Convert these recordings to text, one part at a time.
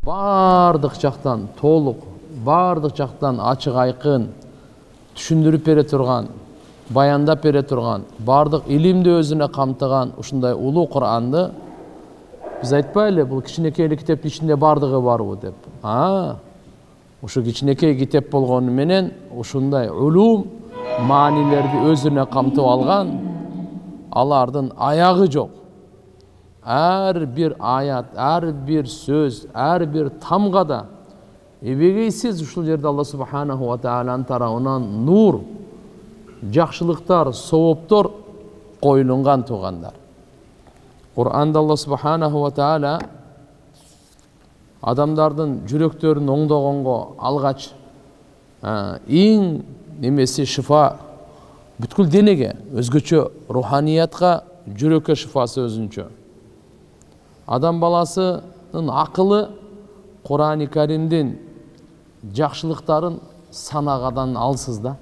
бардык жактан толук, бардык жактан ачык айкын түшүндүрүп бере турган, баяндап бере турган, бардык илимди өзүнө камтыган ушундай улуу Куранды биз айтпайлы, бул кичинекей китептин ичинде бардыгы барбы деп. Ушу кичинекей китеп болгону менен ушундай улум маанилерди өзүнө камтып алган, алардын аягы жок. Ар бир аят, ар бир сөз, ар бир тамгада эбегейсиз ушул жерде Алла субханаху ва тааланын тарабынан нур, жакшылыктар, сооптор коюлунган туугандар. Кур'анда Алла субханаху ва таала адамдардын жүрөктөрүн оңдогонго алгач эң немеси шифа бүткүл денеге, өзгөчө руханиятка, жүрөккө шифасы өзүнчө. Адам баласынын акылы Кур'ани Каримдин жакшылыктарын санагадан алсыз да,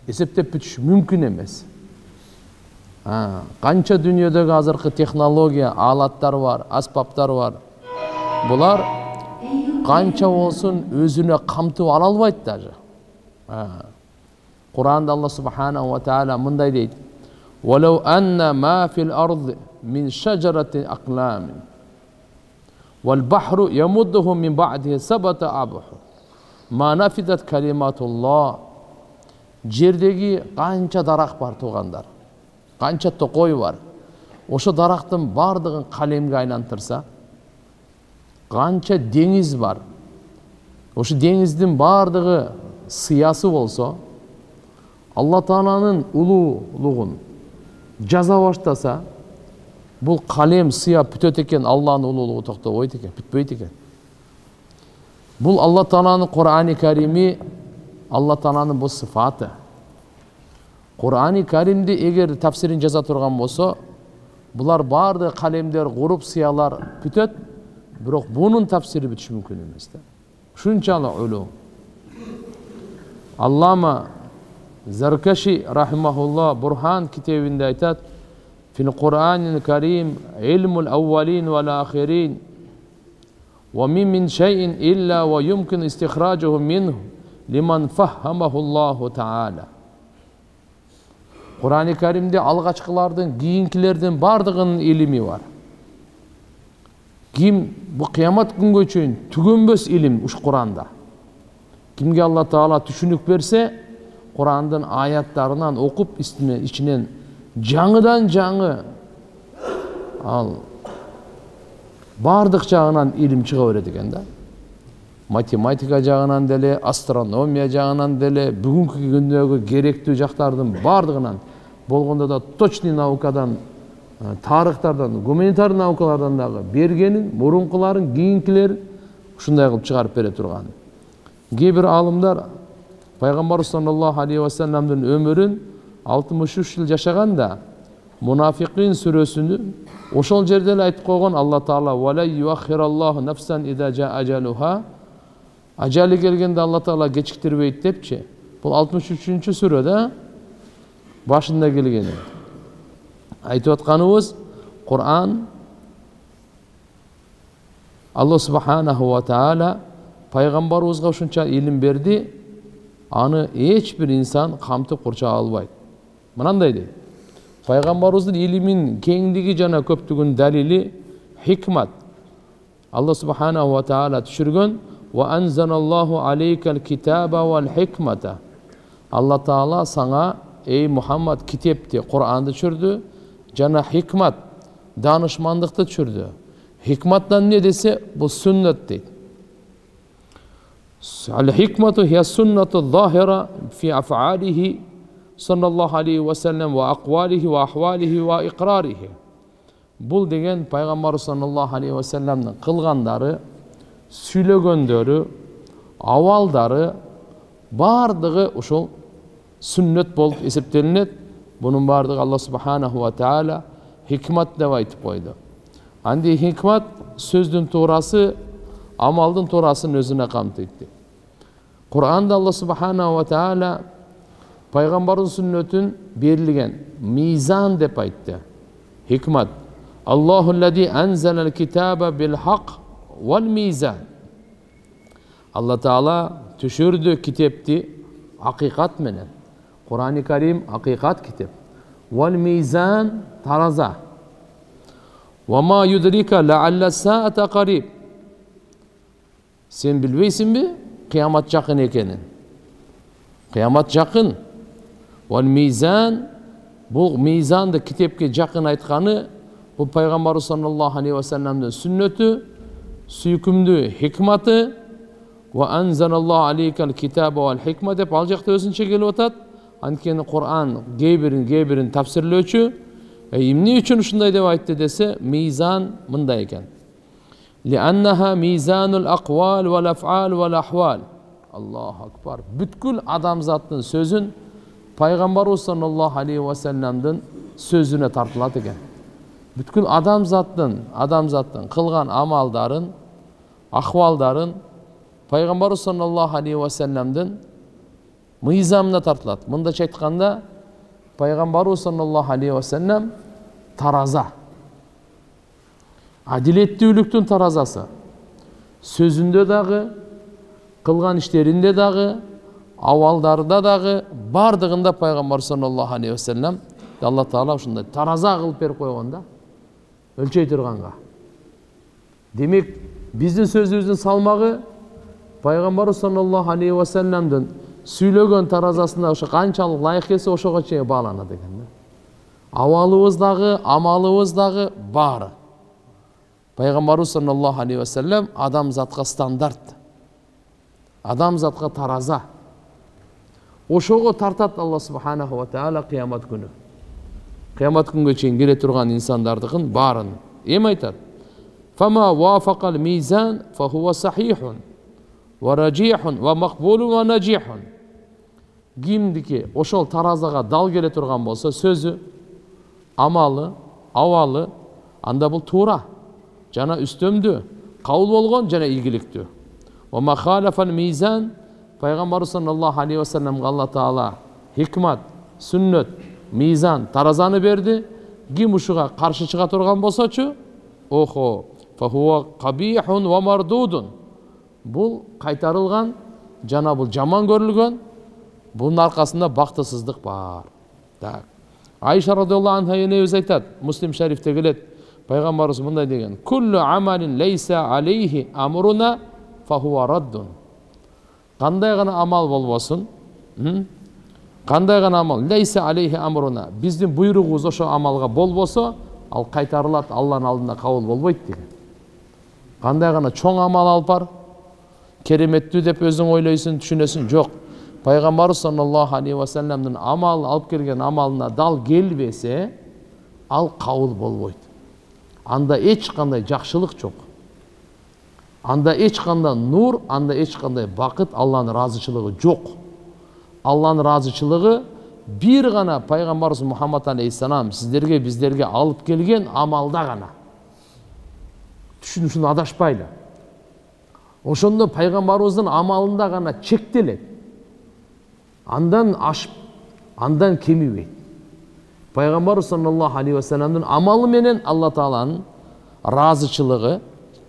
эсептеп бүтүш мүмкүн эмес. Канча дүйнөдөгү азыркы технология, алаттар бар, аспаптар бар. Булар канча болсун өзүнө камтып ала албайт даже. Кур'анда Алла субханаху ва таала мындай дейт: "Валау анна ма фил арди мин шажарати аклам вал бахру ямуддуху мин ба'дихи сабата абух ма нафидат калиматуллах." Жердеги канча дарак бар туугандар, канча токой бар. Ошо дарактын бардыгын калемге айлантырса, канча деңиз бар. Ошо деңиздин бардыгы сыясы болсо, Алла Тааланын улуулугун жаза баштаса, бул калем сыя бүтөт экен, Алланын улуулугу токтобойт экен, бүтпөйт экен. Бул Алла Тааланын Кур'ани Карими, Алла Тааланын бул сыфаты. Кур'ани Каримди эгер тафсирин жаза турган болсо, булар барды калемдер, куруп, сыялар бүтөт, бирок бунун тафсири бүтүш мүмкүн эмес да. Ушунчалык улуу. Аллама Заркаши рахимахуллах Бурхан китебинде айтат: "Фил Кур'анил Карим илмул аввалин вал ахирин ва мин шайин илля ва юмкин истихраджуху минху лиман фаххамаху Аллаху таала." Кур'ани Каримде алгачкылардын, кийинкилердин бардыгынын илими бар. Ким бу кыямат күнгө чейин түгөнбөс илим уш Кур'анда. Кимге Алла Таала түшүнүк берсе, Кур'андын аяттарынан окуп ичинен жаңыдан жаңы ал бардык жагынан илим чыга берет экен да. Математика жагынан деле, астрономия жагынан деле, бүгүнкү күндөгү керектүү жактардын бардыгынан, болгондо да точный наукадан, тарыхтардан, гуманитар наукалардан дагы бергенин, мурункуларын, кийинкилерин ушундай кылып чыгарып бере турган. Кээ бир алымдар Пайгамбар саллаллаху алейхи ва салламдын өмүрүн 63 жыл жашаганда Мунафикин сүрөсүнү ошол жерде эле айтып койгон Алла Таала: "Ва юаххираллаху нафсан ида жа ажалуха." Ажалы келгенде Алла Таала кечиктирбейт депчи. Бул 63 сүрөдө башында келген. Айтып атканыбыз, Кур'ан Алла субханаху ва таала пайгамбарыбызга ушунча илим берди, аны эч бир инсан камтып курча албайт. Мынандай дейт: Пайгамбарыбыздын илимин кеңдиги жана көптүгүн далили хикмат. Алла субханаху ва таала түшүргөн: "Ва анзаналлаху алейкал китаба вал хикмата." Алла Таала саңа, ey Muhammed, kitepti, Kur'an'da düşürdü, jana hikmat, danışmanlıkta düşürdü. Hikmattan ne dese bu sünnet deydi. Al-hikmatu hiya sünnetu zahira fi af'alihi sallallahu aleyhi ve sellem ve akvalihi ve ahvalihi ve iqrarihi. Bul degen Peygamber sallallahu aleyhi ve sellem'nin kılganları, süylөгөндөрү, awaldары бардыгы ушул sünnet болуп эсептелинет. Bunun бардыгы Алла субханаху ва таала hikmat деп айтып койду. Анди hikmat сөздүн туурасы, амалдын туурасын өзүнө камтыйт. Kur'an'da Allah subhanahu wa ta'ala Peygamberin sünnetün berilgen mizan dep aytdı. Hikmat. Allahu lezi enzelel kitabe bil hak vel mizan. Allah Taala düşürdü kitapti hakikat menen. Kur'an-ı Kerim hakikat kitap. Vel mizan taraza. Ve ma yudrika la'alla sa'ata qarib. Sen bilbeysin mi? Kıyamet yakın ekenin. Kıyamet yakın. Vel mizan, bu mizan da kitapka yakın aytkanı, bu Peygamber sallallahu aleyhi ve sellem'den sünneti, süykümdü hikmeti, ve enzelallahu aleykel kitabe vel hikmet dep al jakta özünçe kelip atat. Antkeni Kur'an geybirin tafsirlөөчү. Emne üçün uşunday dep aytты dese, mizan mындай eken. Li'annaha mizanul aqwal vel af'al vel ahwal. Allahu akbar. Бүткүл адамзаттын сөзүн Пайгамбарыбыз sallallahu aleyhi ve sellem'den sözüne tartılат eкен. Бүткүл адамзаттын кылган амалдарын, ахвалдарын Пайгамбарыбыз sallallahu aleyhi ve sellem'den mizamına tartılат. Мындайча айтканда, Пайгамбарыбыз sallallahu aleyhi ve sellem тараза. Адилеттүүлүктүн таразасы. Sözünde dagы, kılgan işlerinde dagы, awaldarda dagы, bardığında Peygamber sallallahu aleyhi ve sellem Allah Taala ушундай тараза кылып берип койгон да. Ölçey turganga. Demek bizdin sözümüzün salmagı Peygamber sallallahu aleyhi ve sellem'den süylөгөн таразасына ошо канчалык layık келсе ошого чейин bağlanат экен да. Awalыбыз dagы, amalыбыз dagы баары. Peygamberimiz sallallahu aleyhi ve sellem adamzatqa standart. Adamzatqa taraza. Oşogo tartat Allah subhanahu wa ta'ala kıyamet günü. Kıyamet gününe çeyin gele turgan insandardığın barın. Em aytat? Fama vafaqal mizan fa huwa sahihun ve racihun ve makbulun ve najihun. Kimdiki oşol tarazaga dal gele turgan bolsa sözü, amalı, avalı anda bul tuğra. Jana üstөмдү, kabul bolgon jana ilgiliktü. Ve ma khalafal mizan Peygamber sallallahu aleyhi ve sellem Allah Taala hikmat, sünnet, mizan tarazanı berdi. Kim uşuga karşı çıga turgan bolsa-çu, oho, fa huwa qabihun ve mardudun. Bul kaytarılgan, jana bul jaman görülgön. Bunun arkasında baktısızlık var. Ayşe radıyallahu anha ne öz aytat? Müslim şerifte gelet. Peygamberimiz mınday degen. Kullu amalin leysa aleyhi amruna fa huwa raddun. Kanday gana amal bolbosun? Kanday gana amal leysa aleyhi amruna. Bizdin buyruğubuz oşo amalga bolboso, al kaytarılat Allah'ın aldında kabul bolboyt degen. Kanday gana çoğ amal alpar, keremettүү dep özüň oyloysun, düşünesin, jok. Peygamberimiz sallallahu aleyhi ve sellem'den amal alıp kelgen amalına dal gelbese, al kabul bolboyt. Anda hiç kanday jakşılık çok. Anda hiç kanday nur, anda hiç kanday bakıt, Allah'ın razıçılığı yok. Allah'ın razıçılığı bir gana Peygamberimiz Muhammed Aleyhisselam sizlerge bizlerge alıp gelgen amalda gana. Düşünün adaşpayla. Oşonda Peygamberimizin amalında gana çektiler. Andan aşıp, andan kemibeyt. Peygamber sallallahu aleyhi ve sellem'den amalı menen Allah Taala'nın razıçılığı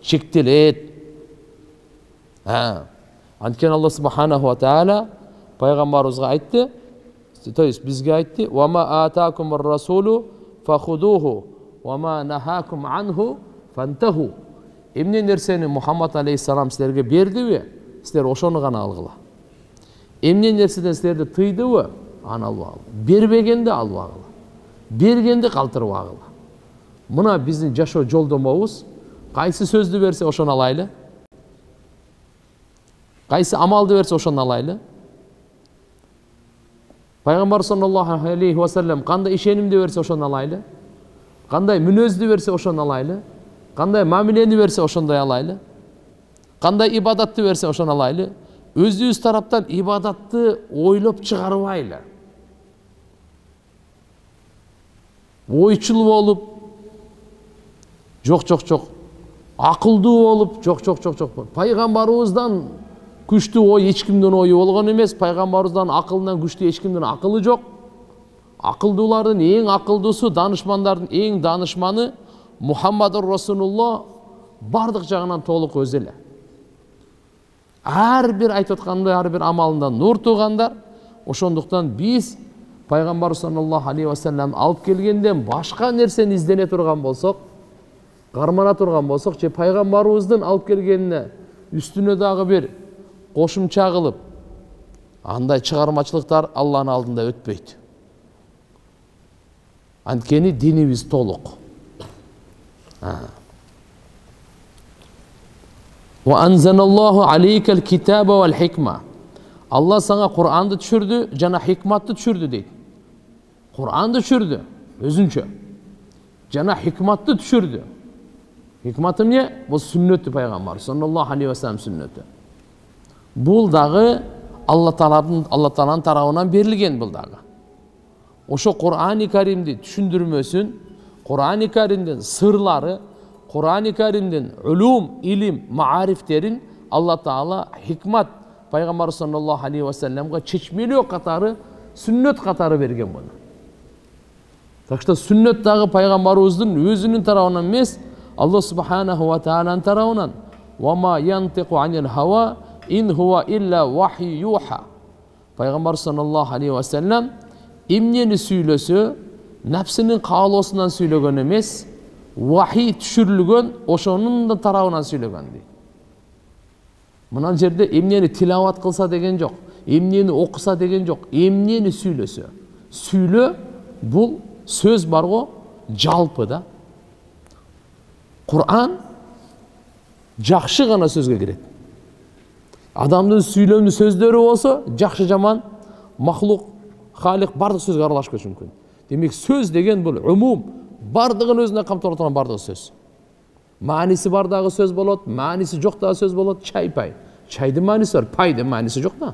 çektilet. Anken Allah subhanahu wa ta'ala Peygamberimizge aytdı. To есть bizge aytdı. Wa ma ataakumur rasulu fakhuduhu wa ma nahakum anhu fantahu. Emne nerseni Muhammed aleyhisselam sizlerge berdi mi? Sizler oşonu gana algıla. Emne nerseden sizlerdi tıydı mı? Ana algıla. Berbegende algıla. Bergенди калтырып агыла. Мына биздин жашоо жолдомобуз кайсы сөздү берсе ошону алайлы. Кайсы амалды берсе ошону алайлы. Пайгамбар саллаллаху алейхи ва саллям кандай ишенимди берсе ошону алайлы. Кандай мүнөздү берсе ошону алайлы. Кандай мамилени берсе ошондой алайлы. Кандай ибадатты берсе ошону алайлы. Өзүбүз тараптан ибадатты ойлоп чыгарбайлы. Oyçul olup, çok, akıldı olup, çok. Peygamberimizden güçlü oy, hiç kimden oyu olgan emes. Peygamberimizden akılından güçlü hiç kimden akıllı yok. Akıldıların en akıldısı, danışmanların en danışmanı Muhammedur Resulullah bardık jagынан толук өзеле. ар бир айтып аткандай ар бир амалынан нур тугандар. Ошондуктан биз пайгамбар саллаллаху алейхи ва саллям алып келгенден башка нерсени издене турган болсок, кармана турган болсок, же пайгамбарыбыздын алып келгенине үстүнө дагы бир кошумча кылып, андай чыгармачылыктар Алланын алдында өтпөйт. Анткени динибиз толук. Ва анзаналлаху алейкал китаба вал хикма. Алла саңа Кур'анды түшүрдү, жана хикматты түшүрдү дейт. Кур'анды түшүрдү өзүнчө. Жана хикматты түшүрдү. Хикматы эмне? Бул сүннөтү пайгамбар саллаллаху алейхи ва саллям сүннөтү. Бул дагы Алла Тааланын тарабынан берилген бул дагы. Ошо Кур'ани Каримди түшүндүрмөсүн, Кур'ани Каримдин сырлары, Кур'ани Каримдин улум, илим, маарифтерин Алла Таала хикмат пайгамбар саллаллаху алейхи ва саллямга чечмелөө катары, сүннөт катары берген буну. Так что сүннөт дагы пайгамбарыбыздын өзүнүн тарабынан эмес, Алла субханаху ва тааланын тарабынан. Ва ма янтиqu анил хава ин хуа илля вахи юха. Пайгамбар саллаллаху алейхи ва саллям эмнени сүйлөсө, нәпсинин каалоосунан сүйлөгөн эмес, вахи түшүрүлгөн ошонун да тарабынан сүйлөгөн дейт. Мына жерде эмнени тилават кылса деген жок, эмнени окуса деген жок, эмнени сүйлөсө. Сүйлө бул сөз барго жалпы да. Кур'ан жакшы гана сөзгө кирет. Адамдын сүйлөмдүү сөздөрү болсо, жакшы жаман, махлук, халик бардык сөзгө аралашып кетиши мүмкүн. Демек сөз деген бул умум, бардыгын өзүнө камтып турган бардык сөз. Мааниси бар дагы сөз болот, мааниси жок дагы сөз болот. Чай, пай. Чайдын мааниси бар, пайдын мааниси жок да.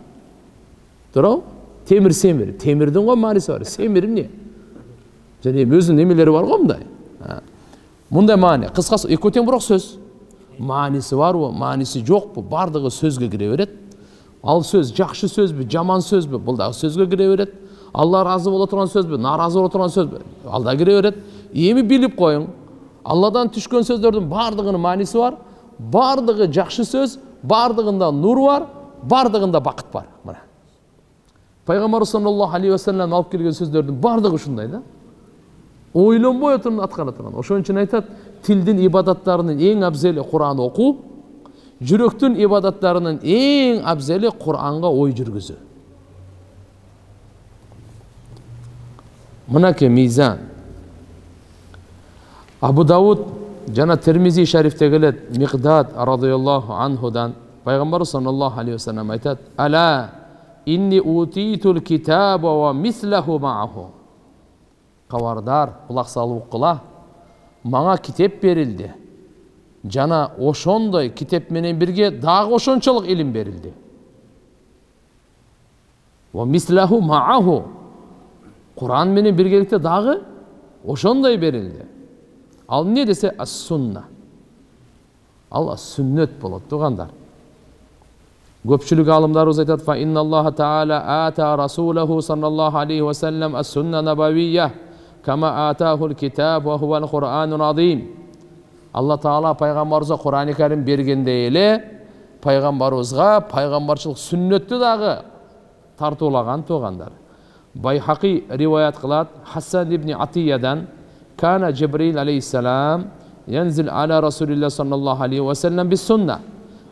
Туурабы? Темир, семир. Темирдин го мааниси бар. Семир эмне? Жана өзүнүн эмелери бар го мындай. Мындай маани. Кыскасы экөө тең бирок сөз. Мааниси барбы, мааниси жокпу, бардыгы сөзгө кире берет. Ал сөз жакшы сөзбү, жаман сөзбү, бул дагы сөзгө кире берет. Алла разы боло турган сөзбү, наразы боло турган сөзбү, ал да кире берет. Эми билип коюң. Алладан түшкөн сөздөрдүн бардыгынын мааниси бар, бардыгы жакшы сөз, бардыгында нур бар, бардыгында бакыт бар. Мына. Пайгамбар саллаллаху алейхи ва саллям алып келген сөздөрдүн бардыгы ушундай да. Ойлонбой отуруп аткара турган. Ошон үчүн айтат, тилдин ибадаттарынын эң абзели Кур'ан окуу, жүрөктүн ибадаттарынын эң абзели Кур'анга ой жүргүзүү. Мынаке мизан. Абу Дауд жана Термизи шарифте келет, Миқдад радиаллаху анхудан пайгамбар саллаллаху алейхи ва саллям айтат: "Ала инни утитул китаба ва мислаху мааху." Кабардар, кулак салып уккыла. Мага китеп берилди. Жана ошондой китеп менен бирге дагы ошончолук илим берилди. Ва мислаху мааху. Кур'ан менен биргеликте дагы ошондой берилди. Ал не десе ас-сунна. Ал сүннөт болот тугандар. Көпчүлүк алымдарыбыз айтат: "Фа инналлаха таала ата расулаху саллаллаху алейхи ва саллям ас-сунна набавийя кама атахул китаб ва хувал Кур'анул азим." Алла Таала пайгамбарыбызга Кур'ани Карим бергендей эле пайгамбарыбызга пайгамбарчылык сүннөттү дагы тартуулаган тугандар. Байхақи риваят кылат Хасан ибн Атиядан: "Кана Джибрил алейхиссалам янзил ала Расулилlah саллаллаху алейхи ва саллям бис сунна."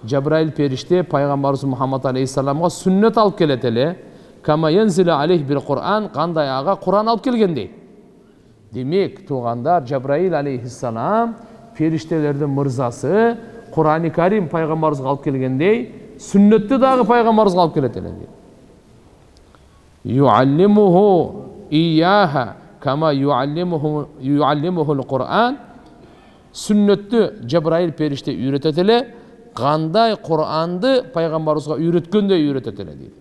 Джабраил периште пайгамбарыбыз Мухаммад алейхиссаламга сүннөт алып келет эле, кама янзил алейх бил Кур'ан, кандай ага Кур'ан алып келгендей. Демек, тугандар, Джабраил алейхиссалам периштелердин мырзасы, Кур'ани Карим пайгамбарыбызга алып келгендей, сүннөттү дагы пайгамбарыбызга алып келет эле. Юаллимуху ияха кама юаллимухул Кур'ан. Сүннөттү Джабраил периште үйрөтөт эле, кандай Кур'анды пайгамбарыбызга үйрөткөндөй үйрөтөт эле дейт.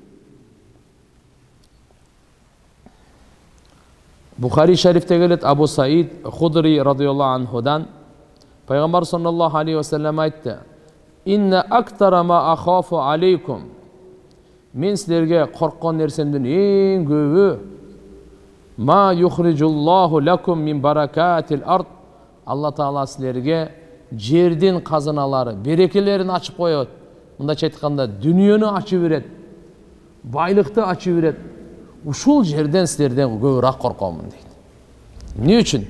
Бухари шарифте келет Абу Саид Худри радиаллаху анхудан пайгамбар саллаллаху алейхи ва саллям айтты: "Инна актара ма ахафу алейкум." Мен силерге корккон нерсемдин эң көбү ма юхриджуллаху лакум мин баракатил ард. Алла Таала силерге жердин казыналары, берекелерин ачып коет. мындайча айтканда дүнүйөнү ачып берет, байлыкты ачып берет. Ушул жерден силерден көбүрөөк коркомун дейт. Эмне үчүн?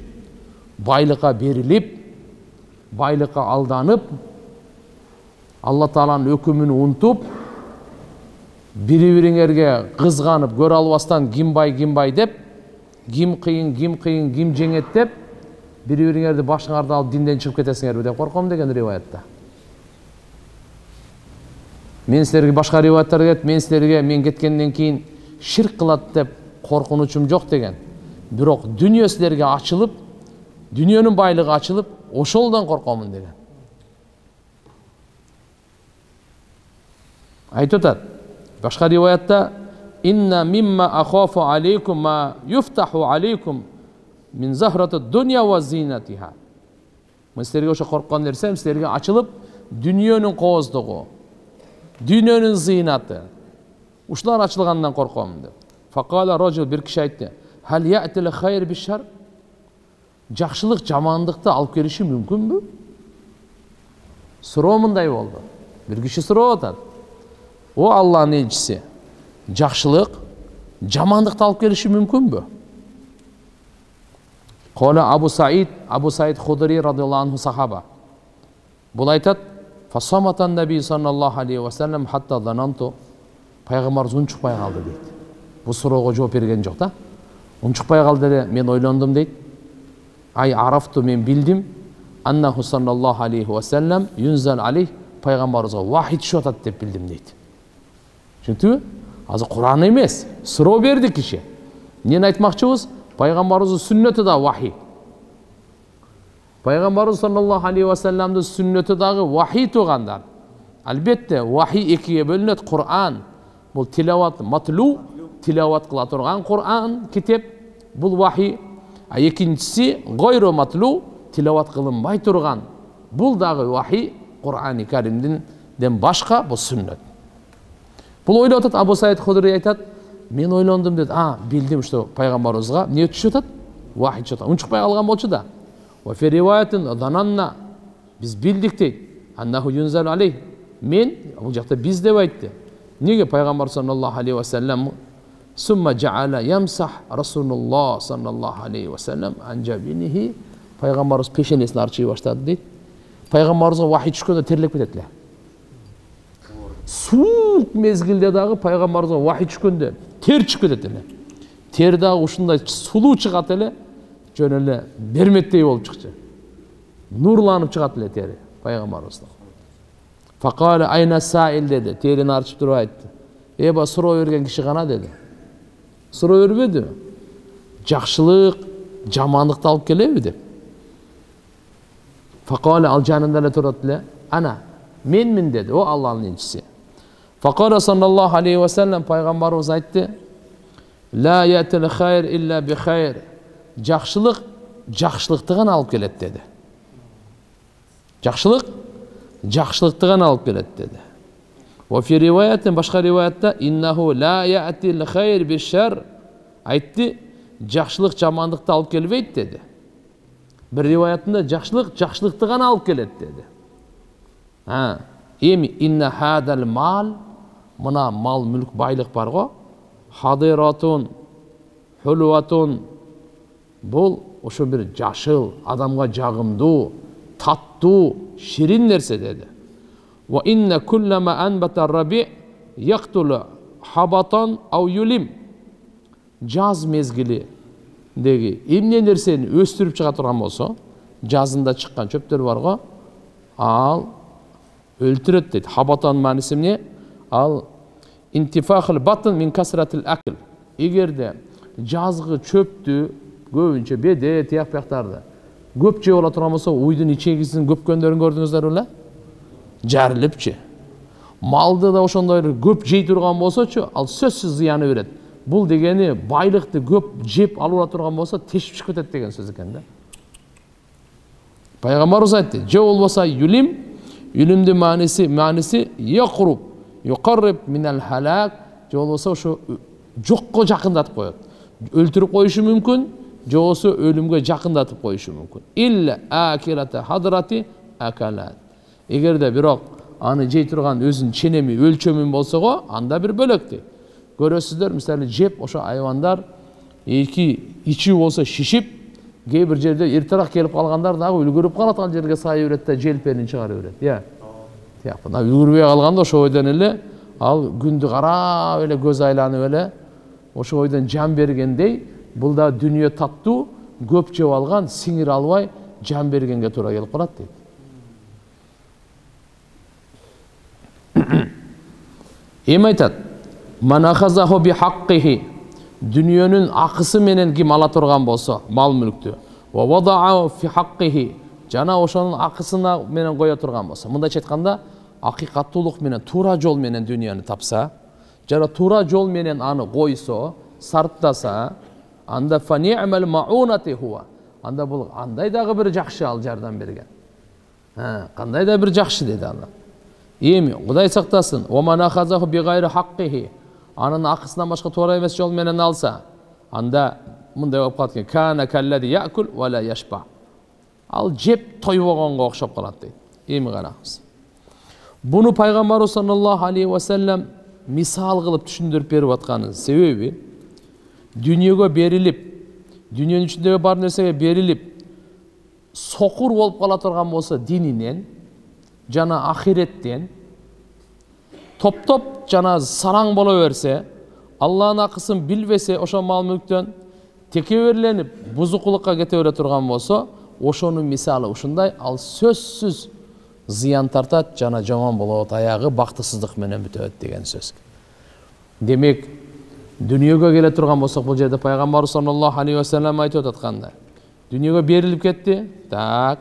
Байлыкка берилип, байлыкка алданып, Алла Тааланын өкүмүн унутуп, бири-бириңерге кызганып, көрө албастан ким бай деп, ким кыйын, ким жеңет деп, бири-бириңерди башыңарды алып динден чыгып кетесиңерби деп корком деген риваятта. Мен силерге башка риваяттар келет, мен кеткенден кийин ширк кылат деп коркунучум жок деген. Бирок дүнүйө силерге ачылып, дүнүйөнүн байлыгы ачылып, ошолдон коркомун деген. Айтып атат. Башка риваятта инна мимма ахафу алейкум ма юфтаху алейкум мин захрати дуnya ва зинатиха. Мен силерге ошо корккон нерсем силерге ачылып, дүнүйөнүн кооздугу, дүнүйөнүн зинаты. Ушулар ачылгандан коркомун деп. Факала ражул, бир киши айтты: "Хал я'тил хайр бишар?" Жакшылык жамандыкты алып келиши мүмкүнбү? Суроо мындай болду. Бир киши суроо атат. О Алланын элчиси, жакшылык жамандыкты алып келиши мүмкүнбү? Кола Абу Саид Худри радиаллаху анху сахаба. Бул айтат: "Фасаматан наби саллаллаху алейхи ва саллям хатта зананту." Пайгамбарыбыз унчукпай калды дейт. Бул суроого жооп берген жок да. Унчукпай калды эле, мен ойлондум дейт. Ай арафту, мен билдим, аннаху саллаллаху алейхи ва саллям юнзал алейх, пайгамбарыбызга вахий түшүп атат деп билдим дейт. Түшүндүңбү? Азыр Куран эмес, суроо берди киши. Эмнени айтмакчыбыз? Пайгамбарыбыздын сүннөтү да вахий. Пайгамбарыбыз саллаллаху алейхи ва салламдын сүннөтү дагы вахий тугандар. Албетте, вахий экиге бөлүнөт. Куран бул тилават, матлу, тилават кыла турган Куран китеп, бул вахий. А экинчиси гойру матлу, тилават кылынбай турган. Бул дагы вахий, Кур'ани Каримден башка бул сүннөт. Бул ойлоп атат Абу Саид Худри айтат: "Мен ойлондум" дейт. Билдим что пайгамбарыбызга эмне түшүп атат? Вахий түшүп атат. Унчукпай калган болчу да. Ва фи риваятин дананна, биз билдик дейт. Аннаху юнзал алейх. Мен бул жакта биз деп айтты. Неге пайгамбар саллаллаху алейхи ва саллям сумма жаала ямсах Расулуллах саллаллаху алейхи ва саллям анжабинихи, пайгамбарыбыз пешенесин арчый баштады дейт. Пайгамбарыбызга вахий түшкөндө терлеп кетет эле. Суук мезгилде дагы пайгамбарыбызга вахий түшкөндө тер чыгып кетет эле. Тер дагы ушундай сулуу чыгат эле, жөн эле берметтей болуп чыкчу. Нурланып чыгат эле тери пайгамбарыбыздын. Факала айна саил деди, терини арчып туруп айтты. Эба суроо берген киши гана деди. Суроо бербедиби? Жакшылык жамандыкты алып келеби деп. Факала ал жанында эле турат эле. Ана, менмин деди, о Алланын элчиси. Факала саллаллаху алейхи ва саллям, пайгамбарыбыз айтты: "Ла ятил хайр илля би хайр." Жакшылык жакшылыкты гана алып келет деди. Жакшылык жакшылыкты гана алып келет деди. Ва фи риваятин, башка риваятта, иннаху ла я'тил хайр би шар. Айтты, жакшылык жамандыкты алып келбейт деди. Bir rivayetinde жакшылыкты гана алып келет деди. Эми инна хадал мал, мына мал мүлк байлык бар го, хадиратун, хулватун, бул ошо бир жашыл, адамга жагымдуу, таттуу, ширин нерсе деди. Ва инна куллама анбата раби яктулу хабатан ау юлим. Жаз мезгили деги эмне нерсени өстүрүп чыга турган болсо, жазында чыккан чөптөр бар го, ал өлтүрөт дейт. Хабатан мааниси эмне? Ал интифахыл батн мин касратил акл. Эгерде жазгы чөптү, көбүнчө беде, тияк бияктарды көп жеп ала турган болсо, уйдун ичегисин көпкөндөрүн көрдүңүздөр беле? Жарылыпчы. Малды да ошондой көп жей турган болсочу, ал сөзсүз зыяны берет. Бул дегени байлыкты көп жеп алып турган болсо, тешип чыгып кетет деген сөз экен да. Пайгамбарыбыз айтты: "Же болбосо юлим", юлимдин мааниси яқруб, юқарриб минал халак, же болбосо ошо жокко жакындатып коет. Өлтүрүп коюшу мүмкүн, же болбосо өлүмгө жакындатып коюшу мүмкүн. Илля акирата хадрати акалат. Эгерде бирок аны жей турган өзүнүн ченеми өлчөмүн болсо го анда бир бөлөктү. Көрөсүздөр, мисалы жеп ошо айвандар ичи болсо шишип, кээ бир жерде эртерээк келип калгандар дагы үлгүрүп калат, ал жерге сай берет да желпенин чыгарып берет. Мына үлгүрбөй калганда ошо бойдон эле ал күндү карап эле көз айланып эле ошо бойдон жан бергендей, бул да дүнүйө таттуу, көп жеп алган, сиңире албай жан бергенге туура келип калат дейт. Эми айтат: "Ман ахазаху би хаққихи", дүниөнүн акысы менен ким ала турган болсо, мал мүлктү, "Ва вадаау фи хаққихи", жана ошонун акысына менен кое турган болсо, мындайча айтканда, акыйкаттуулук менен, туура жол менен дүнүйөнү тапса, жана туура жол менен аны койсо, сарптаса, анда фа ни'мал маунати хуа, анда бул андай дагы бир жакшы ал жардам берген. Кандай да бир жакшы деди Алла. Эми Кудай сактасын, "Ва ман ахазаху би гайри хаққихи", анын акысынан башка туура эмес жол менен алса, анда мындай болуп калат экен: "Кана каллади яакул ва ла яшба", ал жеп тойбогонго окшоп калат дейт. Эми караңыз. Буну пайгамбарыбыз саллаллаху алейхи ва саллям мисал кылып түшүндүрүп берип атканын себеби, дүнүйөгө берилип, дүнүйөнүн ичиндеги бар нерсеге берилип, сокур болуп кала турган болсо дининен жана ахиреттен, топ-топ жана сараң боло берсе, Алланын акысын билбесе, ошо мал мүлктөн текеберленип, бузукулукка кете бере турган болсо, ошонун мисалы ушундай, ал сөзсүз зыян тартат жана жаман болот, аягы бактысыздык менен бүтөт деген сөз. Демек, дүнүйөгө келе турган болсок, бул жерде пайгамбар саллаллаху алейхи ва саллям айтып аткандай, дүнүйөгө берилип кетти, так,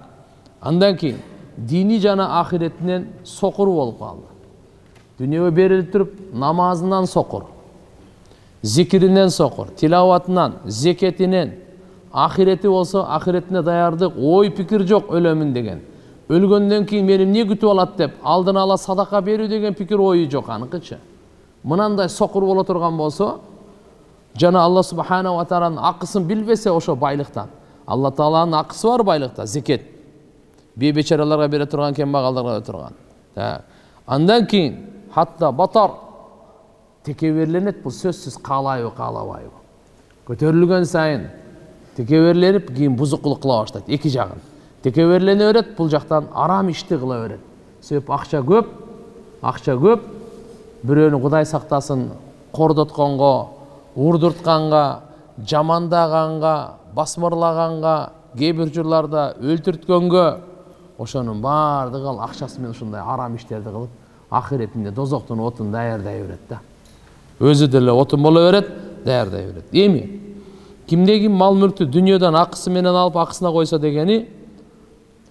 андан кийин дини жана ахиретинен сокур болуп калды. Дүнүйөгө берилип туруп, намазынан сокур, зикиринен сокур, тилаватынан, зекетинен, ахирети болсо, ахиретине даярдык, ой пикир жок өлөмүн деген. Өлгөндөн кийин мени эмне күтүп алат деп, алдын ала садака берүү деген пикир ою жок аныкычы. Мынандай сокур боло турган болсо, жана Алла субханаху ва тааlanın акысын билбесе ошо байлыктан. Алла тааланын акысы бар байлыкта, зекет. Бейбечараларга бере турган, кембагалдарга бере турган. Андан кийин хатта батар текеберленет, бул сөзсүз каалайбы, каалабайбы. Көтөрүлгөн сайын текеберленип, кийин бузукулук кыла баштайт, эки жагын. Текеберлене берет, бул жактан арам ишти кыла берет. Себеп акча көп, бирөөнү Кудай сактасын кордотконго, урдуртканга, жамандаганга, басмырлаганга, кээ бир учурларда өлтүрткөнгө, ошонун баардыгы ал акчасы менен ушундай арам иштерди кылып, ахиретинде дозоктун отун даярдай берет да. Өзү деле отун боло берет, даярдай берет. Эми кимдеги мал мүлктү дүнүйөдөн акысы менен алып акысына койсо дегени,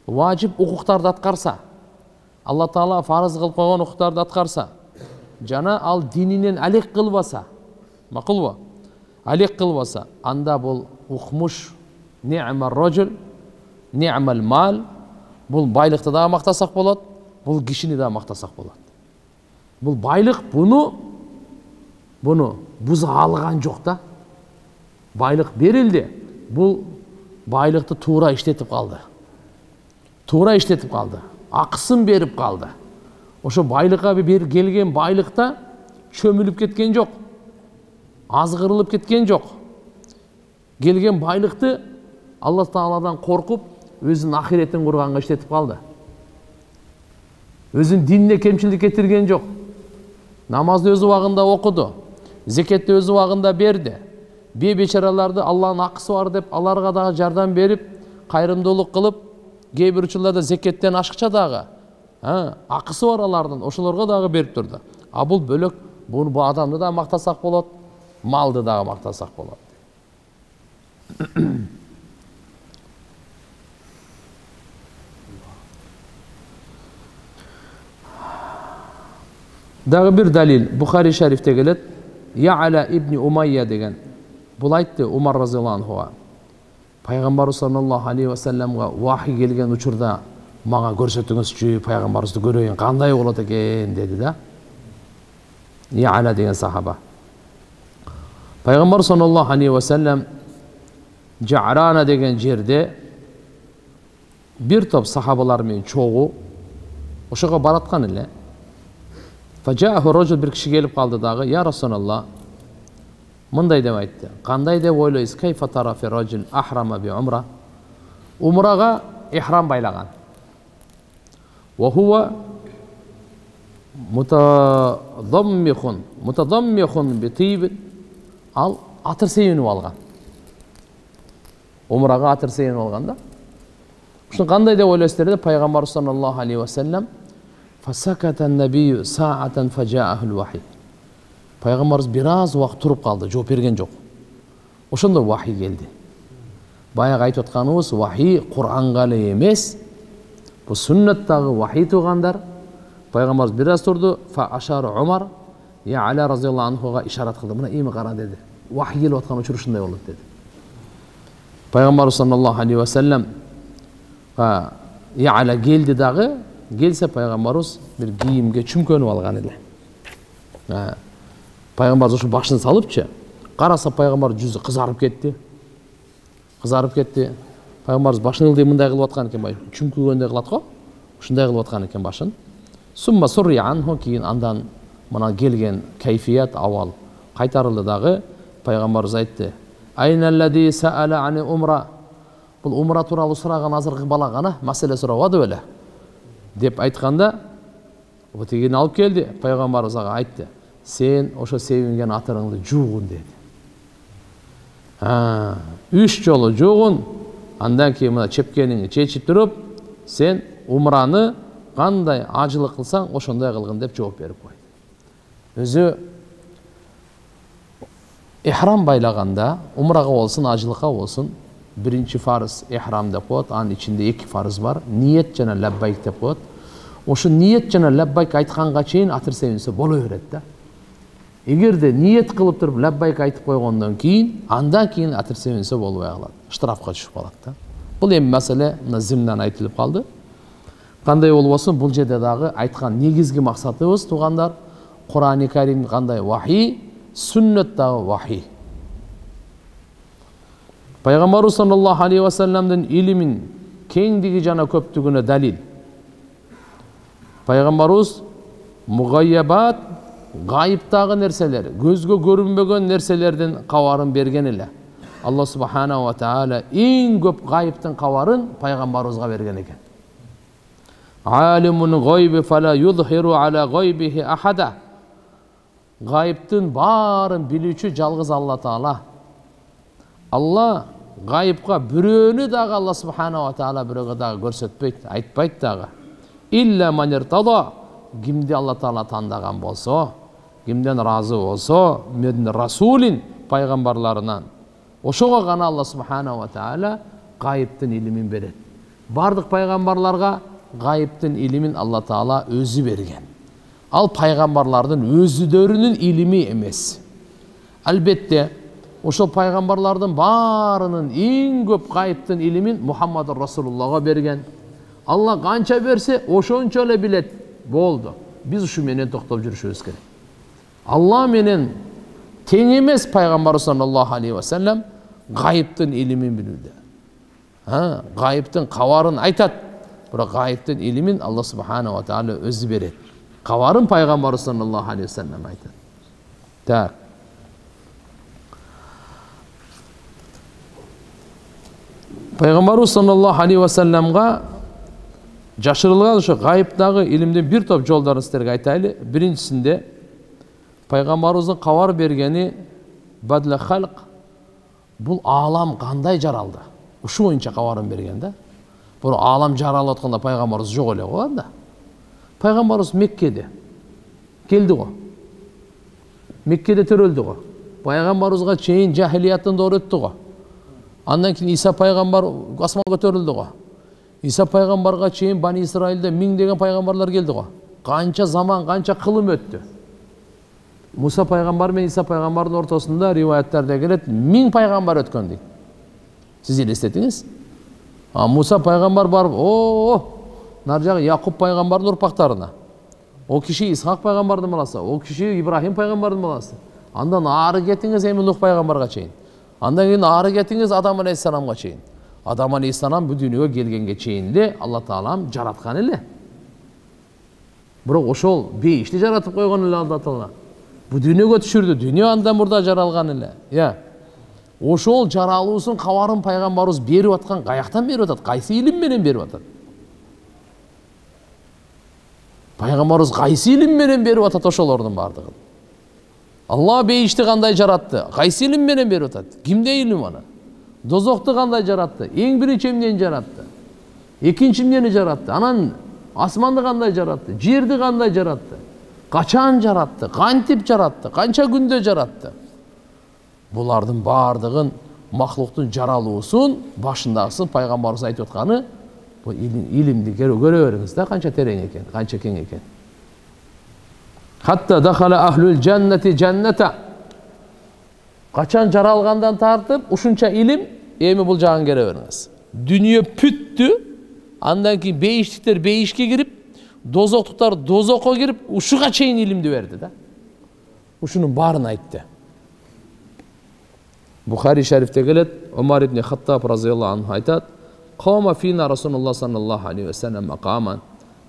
важип укуктарды аткарса, Алла Таала фарыз кылып койгон укуктарды аткарса, жана ал дининен алек кылбаса, макулбу? Алек кылбаса, анда бул ухмуш ни'мар раджул, ни'мал мал, бул байлыкты да мактасак болот, бул кишини да мактасак болот. Бул байлык буну буза алган жок да. Байлык берилди. Бул байлыкты туура иштетип калды. Акысын берип калды. Ошо байлыкка бир келген байлыкта чөмүлүп кеткен жок. Азгырылып кеткен жок. Келген байлыкты Алла Тааладан коркуп, өзүнүн ахиретин курганга иштетип калды. Өзүнүн динине кемчилик кетирген жок. Намазды өз убагында окуду, зекетти өз убагында берди. Бейбечараларды Алланын акысы бар деп, аларга дагы жардам берип, кайрымдуулук кылып, кээ бир учурларда зекеттен ашыкча дагы, акысы бар алардын, ошолорго дагы берип турду. А бул бөлөк, бул адамды да мактасак болот, малды дагы мактасак болот. Дагы бир далил Бухари шарифте келет. Я'ла ибн Умайя деген. Бул айтты Умар разияллаху анху. Пайгамбар саллаллаху алейхи ва салламга вахий келген учурда мага көрсөтүңүзчү, пайгамбарыбызды көрөйүн, кандай болот экен деди да. Я'ла деген сахаба. Пайгамбар саллаллаху алейхи ва саллам Жa'рана деген жерде бир топ сахабалар менен чогуу Ошого бараткан эле. Фажааху рожул, бир киши келип калды дагы, я Расулаллах, мындай деп айтты. Кандай деп ойлойсуз? Кайфа тара фи рожул ахрама би умра. Умрага ихрам байлаган. Ва хува мутадаммихун би тиб. Ал атыр сейинип алган. Умрага атыр сейинип алган да. Ушуну кандай деп ойлойсуздар деп пайгамбар саллаллаху алейхи ва саллям фасаката набию саатан фажаахул вахи. Пайгамбарыбыз бир аз убакыт туруп калды, жооп берген жок. Ошондо вахи келди. Баягы айтып атканыбыз, вахи Кур'анга эле эмес, бул сүннөттөгү вахи туугандар. Пайгамбарыбыз бир аз турду, фа ашар Умар, я Али разияллаху анхуга ишарат кылды. Мына эми кара деди. Вахи келип аткан учур ушундай болот деди. Пайгамбарыбыз саллаллаху алейхи ва саллям я Али келди дагы, келсе пайгамбарыбыз бир кийимге чүмкөнүп алган эле. Пайгамбарыбыз ушу башын салыпчы, караса пайгамбар жүзү кызарып кетти. Пайгамбарыбыз башын ылдый мындай кылып аткан экен, бай чүмкүгөндөй кылат го. Ушундай кылып аткан экен башын. Сумма сурри анху, кийин андан мына келген кайфият абал кайтарылды дагы. Пайгамбарыбыз айтты: "Айналлади саала ани умра." Бул умра тууралуу сураган азыркы бала гана маселе сурабады беле деп айтканда, тигини алып келди. Пайгамбарыбыз ага айтты: "Сен ошо себинген атырыңды жуугун" деди. 3 жолу жуугун, андан кийин мына чепкениңди чечип туруп, сен умраны кандай ажылык кылсаң, ошондой кылгын деп жооп берип койду. Өзү ихрам байлаганда, умрага болсун, ажылыкка болсун, биринчи фарыз ихрам деп коет, анын ичинде 2 фарыз бар, ниет жана лаббайк деп коет. Ошо ниет жана лаббайк айтканга чейин атыр себинсе боло берет да. Эгерде ниет кылып туруп лаббайк айтып койгондон кийин, андан кийин атыр себинсе болбой калат. Штрафка түшүп калат да. Бул эми маселе мына зимнан айтылып калды. Кандай болбосун, бул жерде дагы айткан негизги максатыбыз туугандар, Кур'ан-ы Карим кандай вахи, сүннөт дагы вахи. Пайгамбар саллаллаху алейхи ва салламдын илимин кеңдиги жана көптүгүнө далил. Пайгамбарыбыз мугайябат, гайыптагы нерселер, көзгө көрүнбөгөн нерселердин кабарын берген эле. Алла субханаху ва таала эң көп гайыптын кабарын пайгамбарыбызга берген экен. Алимун гайби фала юзхиру ала гайбихи ахада. Гайыптын баарын билүүчү жалгыз Алла Таала. Алла гайыпка бирөөнү дагы Алла субханаху ва таала бирөөгө дагы көрсөтпөйт, айтпайт дагы. Илля ман иртада, кимди Алла Таала тандаган болсо, кимден разы болсо, мен расулин пайгамбарларынан, ошого гана Алла субханаху ва таала гайыптын илимин берет. Бардык пайгамбарларга гайыптын илимин Алла Таала өзү берген. Ал пайгамбарлардын өзүдөрүнүн илими эмес. Албетте, ошол пайгамбарлардын баарынын эң көп гайыптын илимин Мухаммад Расулуллага берген. Алла канча берсе, ошончо эле билет. Болду. Биз ушу менен токтоп жүрүшүбүз керек. Алла менен тең эмес пайгамбар саллаллаху алейхи ва саллям гайыптын илимин билүүдө. Гайыптын кабарын айтат. Бирок гайыптын илимин Алла субханаху ва таала өзү берет. Кабарын пайгамбар саллаллаху алейхи ва саллям айтат. Так. Пайгамбар саллаллаху алейхи ва саллямга жашырылган ошо гайыптагы илимдин бир топ жолдорун сиздерге айтайлы. Биринчисинде пайгамбарыбыздын кабар бергени бадла халк, бул аалам кандай жаралды. Ушу боюнча кабарын берген да. Бул аалам жаралып атканда пайгамбарыбыз жок эле го анда. Пайгамбарыбыз Меккеде келди го. Меккеде төрөлдү го. Пайгамбарыбызга чейин жахилияттын доор өттү го. Андан кийин Иса пайгамбар асманга көтөрүлдү го. Иса пайгамбарга чейин Бани Исраилде миңдеген пайгамбарлар келди го. Канча заман, канча кылым өттү. Муса пайгамбар менен Иса пайгамбардын ортосунда риваяттарда келет 1000 пайгамбар өткөн дейт. Сиз элестетиңиз. Муса пайгамбар барып, нар жагы Якуб пайгамбардын урпактарына. О киши Исхак пайгамбардын баласы, о киши Ибрахим пайгамбардын баласы. Андан ары кетиңиз эми Нух пайгамбарга чейин. Андан кийин ары кетиңиз Адам алейхиссаламга чейин. Адам алейхиссалам бу дүйнөгө келгенге чейин эле Алла Таалам жараткан эле. Бирок ошол бейишти жаратып койгон эле Алла Таала. Бу дүйнөгө түшүрдү, дүйнө андан мурда жаралган эле. Ошол жаралуусун кабарын пайгамбарыбыз берип аткан, каяктан берип атат? Кайсы илим менен берип атат? Пайгамбарыбыз кайсы илим менен берип атат ошолордун бардыгын? Алла бейишти кандай жаратты? Кайсы илим менен берип атат? Кимде илим ана? Дозокту кандай жаратты? Эң биринчи эмнени жаратты? Экинчи эмнени жаратты? Анан асманды кандай жаратты? Жерди кандай жаратты? Качан жаратты? Кантип жаратты? Канча күндө жаратты? Булардын бардыгын махлуктун жаралуусун башындагысын пайгамбарыбыз айтып атканы, бу илимди көрө бериңиз да, канча терең экен, канча кең экен. Hatta dakhala ahlul cenneti cennete. Kaçan jaralgandan tartıp uşunça ilim emi bul jağın kere beriniz. Dünya püttü, andan ki beyişlikler beyişke girip, dozoktuklar dozokka girip, uşuğa çeyin ilimdi verdi da. Uşunun barını ayttı. Bukhari şerifte gelet, Ömer ibn Hattab razıyallahu anh aytat, Qama fina Rasulullah sallallahu aleyhi ve sellem maqaman.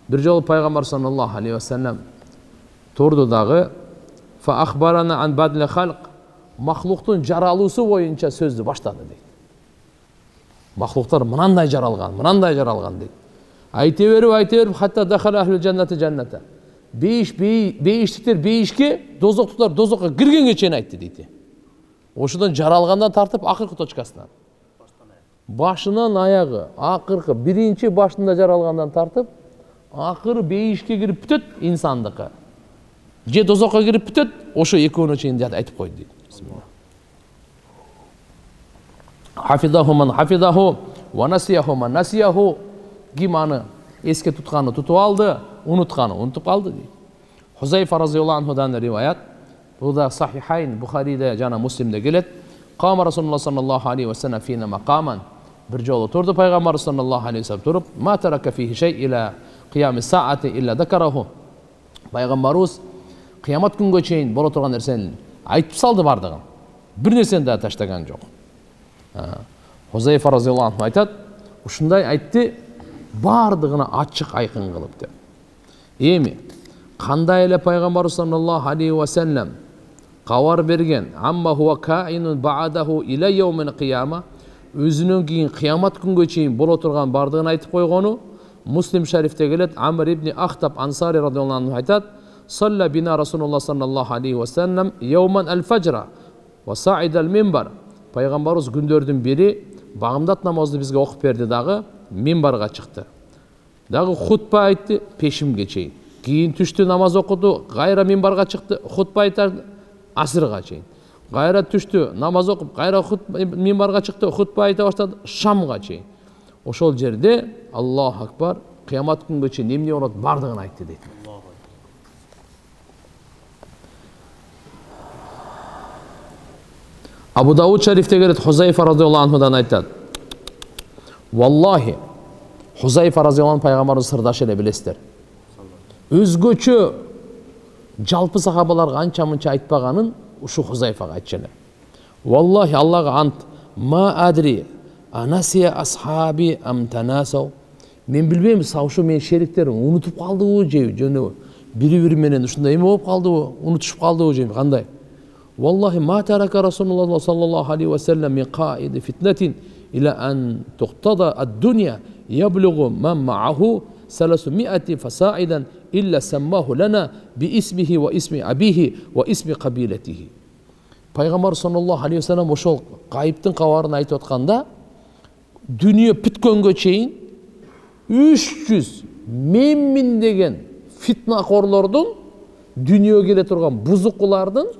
Bir jol Peygamber sallallahu aleyhi ve sellem turdu dağı, fa akhbarana an badli halq, mahluktun jaralууsu boyunca sözdü başladı deydi. Mahluklar mınanday jaralgan deydi. Ayta berip, hatta dakhala ahlul cenneti cennete. Beyişlikler beyişke, dozoktuklar dozokka girgenge çeyin aytты deydi. Oşudan jaralgandan tartıp akırkı toçkasına. Başından ayağı, akırkı, birinci başında jaralgandan tartıp, akırı beyişke girip bütöt insandıkı. Je dozokka girip bütöt, oşu eköөнө çeyin aytıp koydu deydi. Bismillah. Hafizahu man hafizahu ve nasiyahu man nasiyahu. Gimanı eske tutkanı tutup aldı, unutkanı unutup aldı deydi. Huzayfa razıyallahu anhudan rivayet. Bu da Sahihayn, Bukhari'de, jana Muslim'de gelet. Qama Rasulullah sallallahu aleyhi ve sellem fina maqaman. Bir jol oturdu Peygamber sallallahu aleyhi ve sellem turup, ma taraka fihi şey ila qiyamis saati illa dakarahu. Peygamberimiz kıyamet günge çeyin bola turgan nerseni aytıp saldı bardığın. Bir nerseni daha taştagan jok. Huzayfa razıyallahu anh aytat, uşunday aytты, bardığına açık aykın kılıp de. Emi, kanday ele Peygamber sallallahu aleyhi ve sellem kavar bergen, amma huwa kainun ba'dahu ila yevmin qiyama, özünün keyin kıyamet günge çeyin bola turgan bardığını aytıp koygonu, Muslim şerifte gelet, Amr ibn Ahtab Ansari radıyallahu anh aytat, Salla bina Rasulullah sallallahu aleyhi ve sellem yevman el-fajra ve sa'idel minbar. Peygamberimiz gündördün biri bağımdat namazını bizge okup berdi dağı minbarga çıktı. Dağı hutba aytты, peşim geçeyin. Keyin düştü namaz okudu, gayra minbarga çıktı, hutba aytar asırga çeyin. Gayra düştü namaz okup, gayra minbarga çıktı, hutba ayta başladı, Şamga çeyin. Oşol jerde Allahu akbar, kıyamet günge çeyin emne bolot bardığını aytты deydi. Abu Davud şerifte gelet Huzayfa radıyallahu anhudan aytat. Vallahi Huzayfa radıyallahu anh Peygamberimiz sırdaş ele bilesizler. Özgöçü жалпы sahabalar ança mınça aytpaganın uşu Huzayfaga aytçılar. Vallahi Allah'a ant ma adri anasiya ashabi am tanasaw. Men bilbeyim sawşu men şeriklerim unutup kaldı je jönö biri menen uşunday eме болуп kaldı unutuşup kaldı je kanday. Vallahi ma taraka Rasulullah sallallahu aleyhi ve sellem min qaidi fitnetin ila an tuqtada ad-dunya yablughu man ma'ahu 300 fasaidan illa sammahu lana bi ismihi ve ismi abihi ve ismi kabiletihi. Peygamber sallallahu aleyhi ve sellem oşol gayiptin kavarını aytıp atkanda dünya pütkөнгө çeyin 300 min degen fitnakorlordun dünya gele turgan buzukkulardın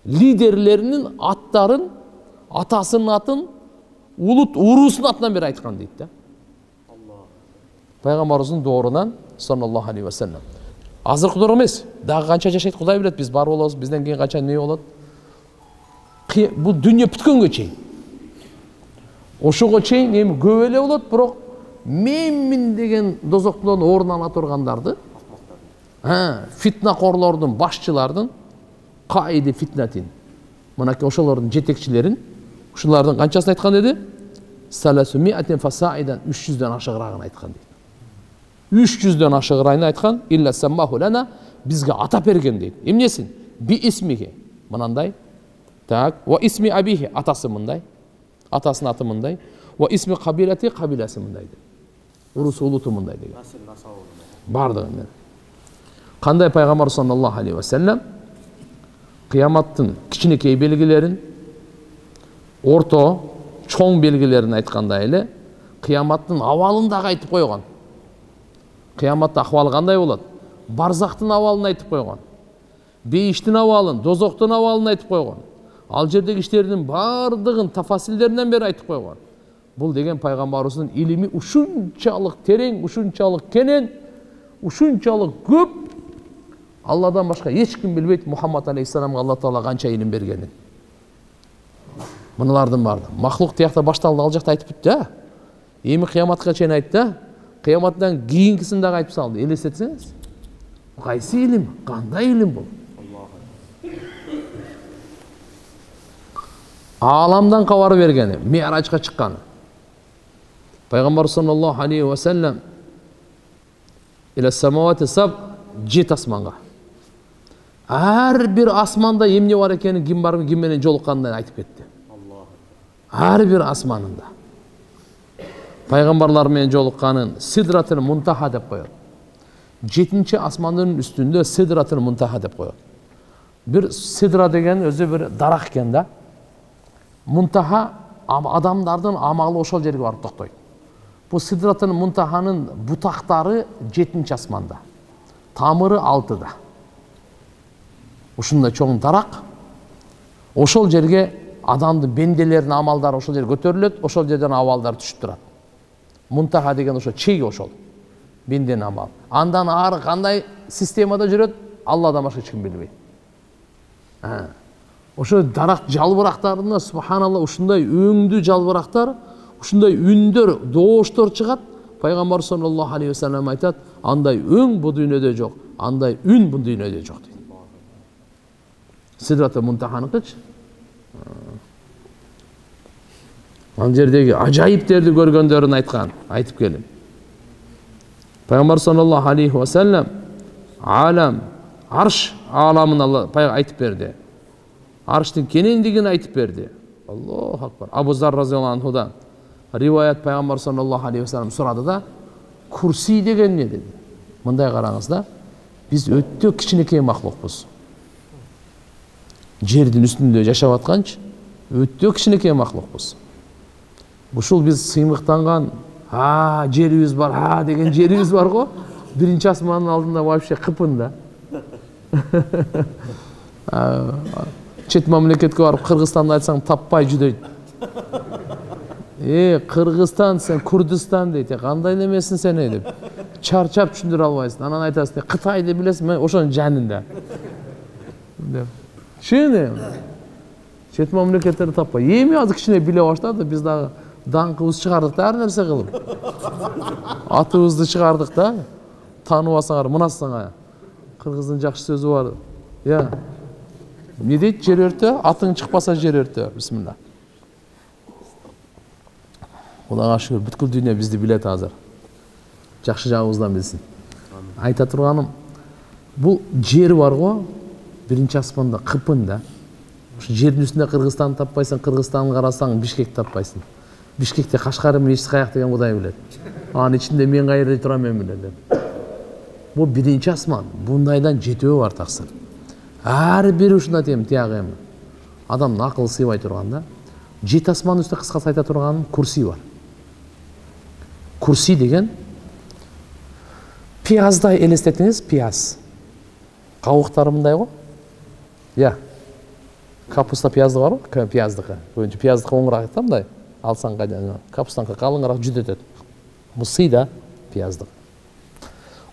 liderlerinin atların, atasının atın, ulut urusun atından beri aytkan deydi. Peygamberimizin doğrudan sallallahu aleyhi ve sellem. Azırkı doğru emas. Daha kança yaşayt Kuday bilet, biz bar olabız, bizden keyin kança ne olad? Bu dünya pütkөнгө çeyin. Oşuğa çeyin emi göbele olad, bирок min degen dozokluların orun ala turgandardı. Fitnakorlordun, başçılardın qaidi fitnetin. Mınaki oşoların jetekçilerin, uşulardan kançasını aytkan dedi? 300 fasaidan 300'den aşağırağını aytkan dedi. 300'ден ашығырайын айтқан, илля саммаху лана, бізге ата берген дейді. Емнесін? Би исмиге. Мынандай. Так, ва исми абихи, атасы мындай. Атасының аты мындай. Ва исми қабилати, қабиласы мындай. Урус улуты мындай деген. Бардығын. Қандай пайғамбар саллаллаху алейхи ва саллям қияматтың кішінекей белгілерін, орта, чоң белгілерін айтқанда әлі, қияматтың авалындағы айтып қойған. Қияматта ахуалы қандай болады? Барзақтың авалын айтып қойған. Бейіштің авалын, дозоқтың авалын айтып қойған. Ал жердегі іштердің бардығын тафасилдерінен бері айтып қойған. Бұл деген пайғамбарымыздың илими ушунчалық терең, ушунчалық кенен, ушунчалық көп. Алладан башқа ешкім білмейді Мұхаммад алейхиссаламға Алла Тағала қанша илім бергенін. Мыналардың барды. Мақлуқ тияқта башталды ал жақта айтып бітті. Емі қияматқа шейін айтты. Қияматтан кейінгісіндағы айтып салды. Елестетсеңіз, қайсы илім? Қандай илім бұл? Аламдан қабар бергені, Ми'ражға шыққаны. Пайғамбар саллаллаху алейхи ва саллям иля самауати саб, 7 асманға. Әр бір асманда емне бар екенін, кім бар, кімменен жолыққанын айтып кетті. Әр бір асманында. Пайғамбарлармен жолыққанын Сидратыл Мунтаха деп қойады. 7-ші асманның үстінде Сидратыл Мунтаха деп қойады. Bir Sidra деген өзі бір дарақ екен да. Мунтаха адамдардың амалы ошол жерге барып тоқтайды. Бұл Сидратыл Мунтаханың бұтақтары 7-ші асманда. Тамыры 6-да. Ушундай чоң дарақ. Ошол жерге адамды бенделердің амалдары ошол жерге көтеріледі, ошол жерден авалдар түшіп тұрады. Мунтаха деген ошол чеги ошол. Бенден амал. Андан ары қандай системада жүреді, Алладан башқа ешкім білмейді. Ошо дарақ жалбырақтарына, субханалла, ушундай өңді жалбырақтар, ушундай үндер, дооштор чыгат. Пайғамбар саллаллаху алейхи ва саллям айтат, андай өң бұл дүйнөдө жок, андай үн бұл дүйнөдө жок дейт. Сидраты Мунтаханыкычы. Ан жердеги ажайиптерди көргөндөрүн айткан, айтып келем. Пайғамбар саллаллаху алейхи ва саллям алам, арш аламын Алла айтып берди. Арштың кенендигин айтып берди. Аллаху акбар. Абу Зар разияллаху анхудан риваят Пайғамбар саллаллаху алейхи ва саллям сурады да, курси деген не dedi. Мындай караңыз да, биз өтө кичинекей махлукпуз. Жердин үстүндө жашап атканчы, өтө кичинекей махлукпуз. Ушул биз сыймыктанган, жерибиз бар, деген жерибиз бар го. Биринчи асмандын алдында вообще кыпын да. Чет мамлекетке барып Кыргызстанды айтсаң таппай жүдөйт. Кыргызстан, сен Курдистан дейт. Кандай немесин сен деп. Чарчап түшүндүрө албайсың. Анан айтасың, Кытайды билесиң, мен ошонун жанында. Деп. Чын. Чет мамлекеттерди таппай. Эми азыр кичине биле баштады, биз дагы даңкыбызды чыгардык да, ар нерсе кылып. Атыбызды чыгардык да. Тааныбасаңар, мынасыңар. Кыргыздын жакшы сөзү бар. Не дейт, жер өртө, атың чыкпаса жер өртө. Бисмилла. Кудайга шүгүр, бүткүл дүйнө бизди билет азыр. Жакшы жагыбыздан билсин. Айта турганым, бул жер бар го, биринчи асманда кыпын да. Ушу жердин үстүндө Кыргызстанды таппайсың, Кыргызстанды карасаң Бишкекти таппайсың. Бишкекте Кашкар менен Ишкаяк деген Кудай билет. Анын ичинде мен кайерде турам мен билем. Бул биринчи асман, бундайдан жетөө бар таксыр. Ар бир ушундай тем тиягы эми. Адамдын акылы сыйбай турган да. 7 асмандын үстүндө кыскасы айта турганым курси бар. Курси деген пияздай элестетиңиз, пияз. Кабыктары мындай го. Капуста пиязды бар го, пияздыкы. Көбүнчө пияздыкы оңураак да мындай. Алсаң кайда, капустанка калыңыраак жүдөтөт. Бул сый да пияздык.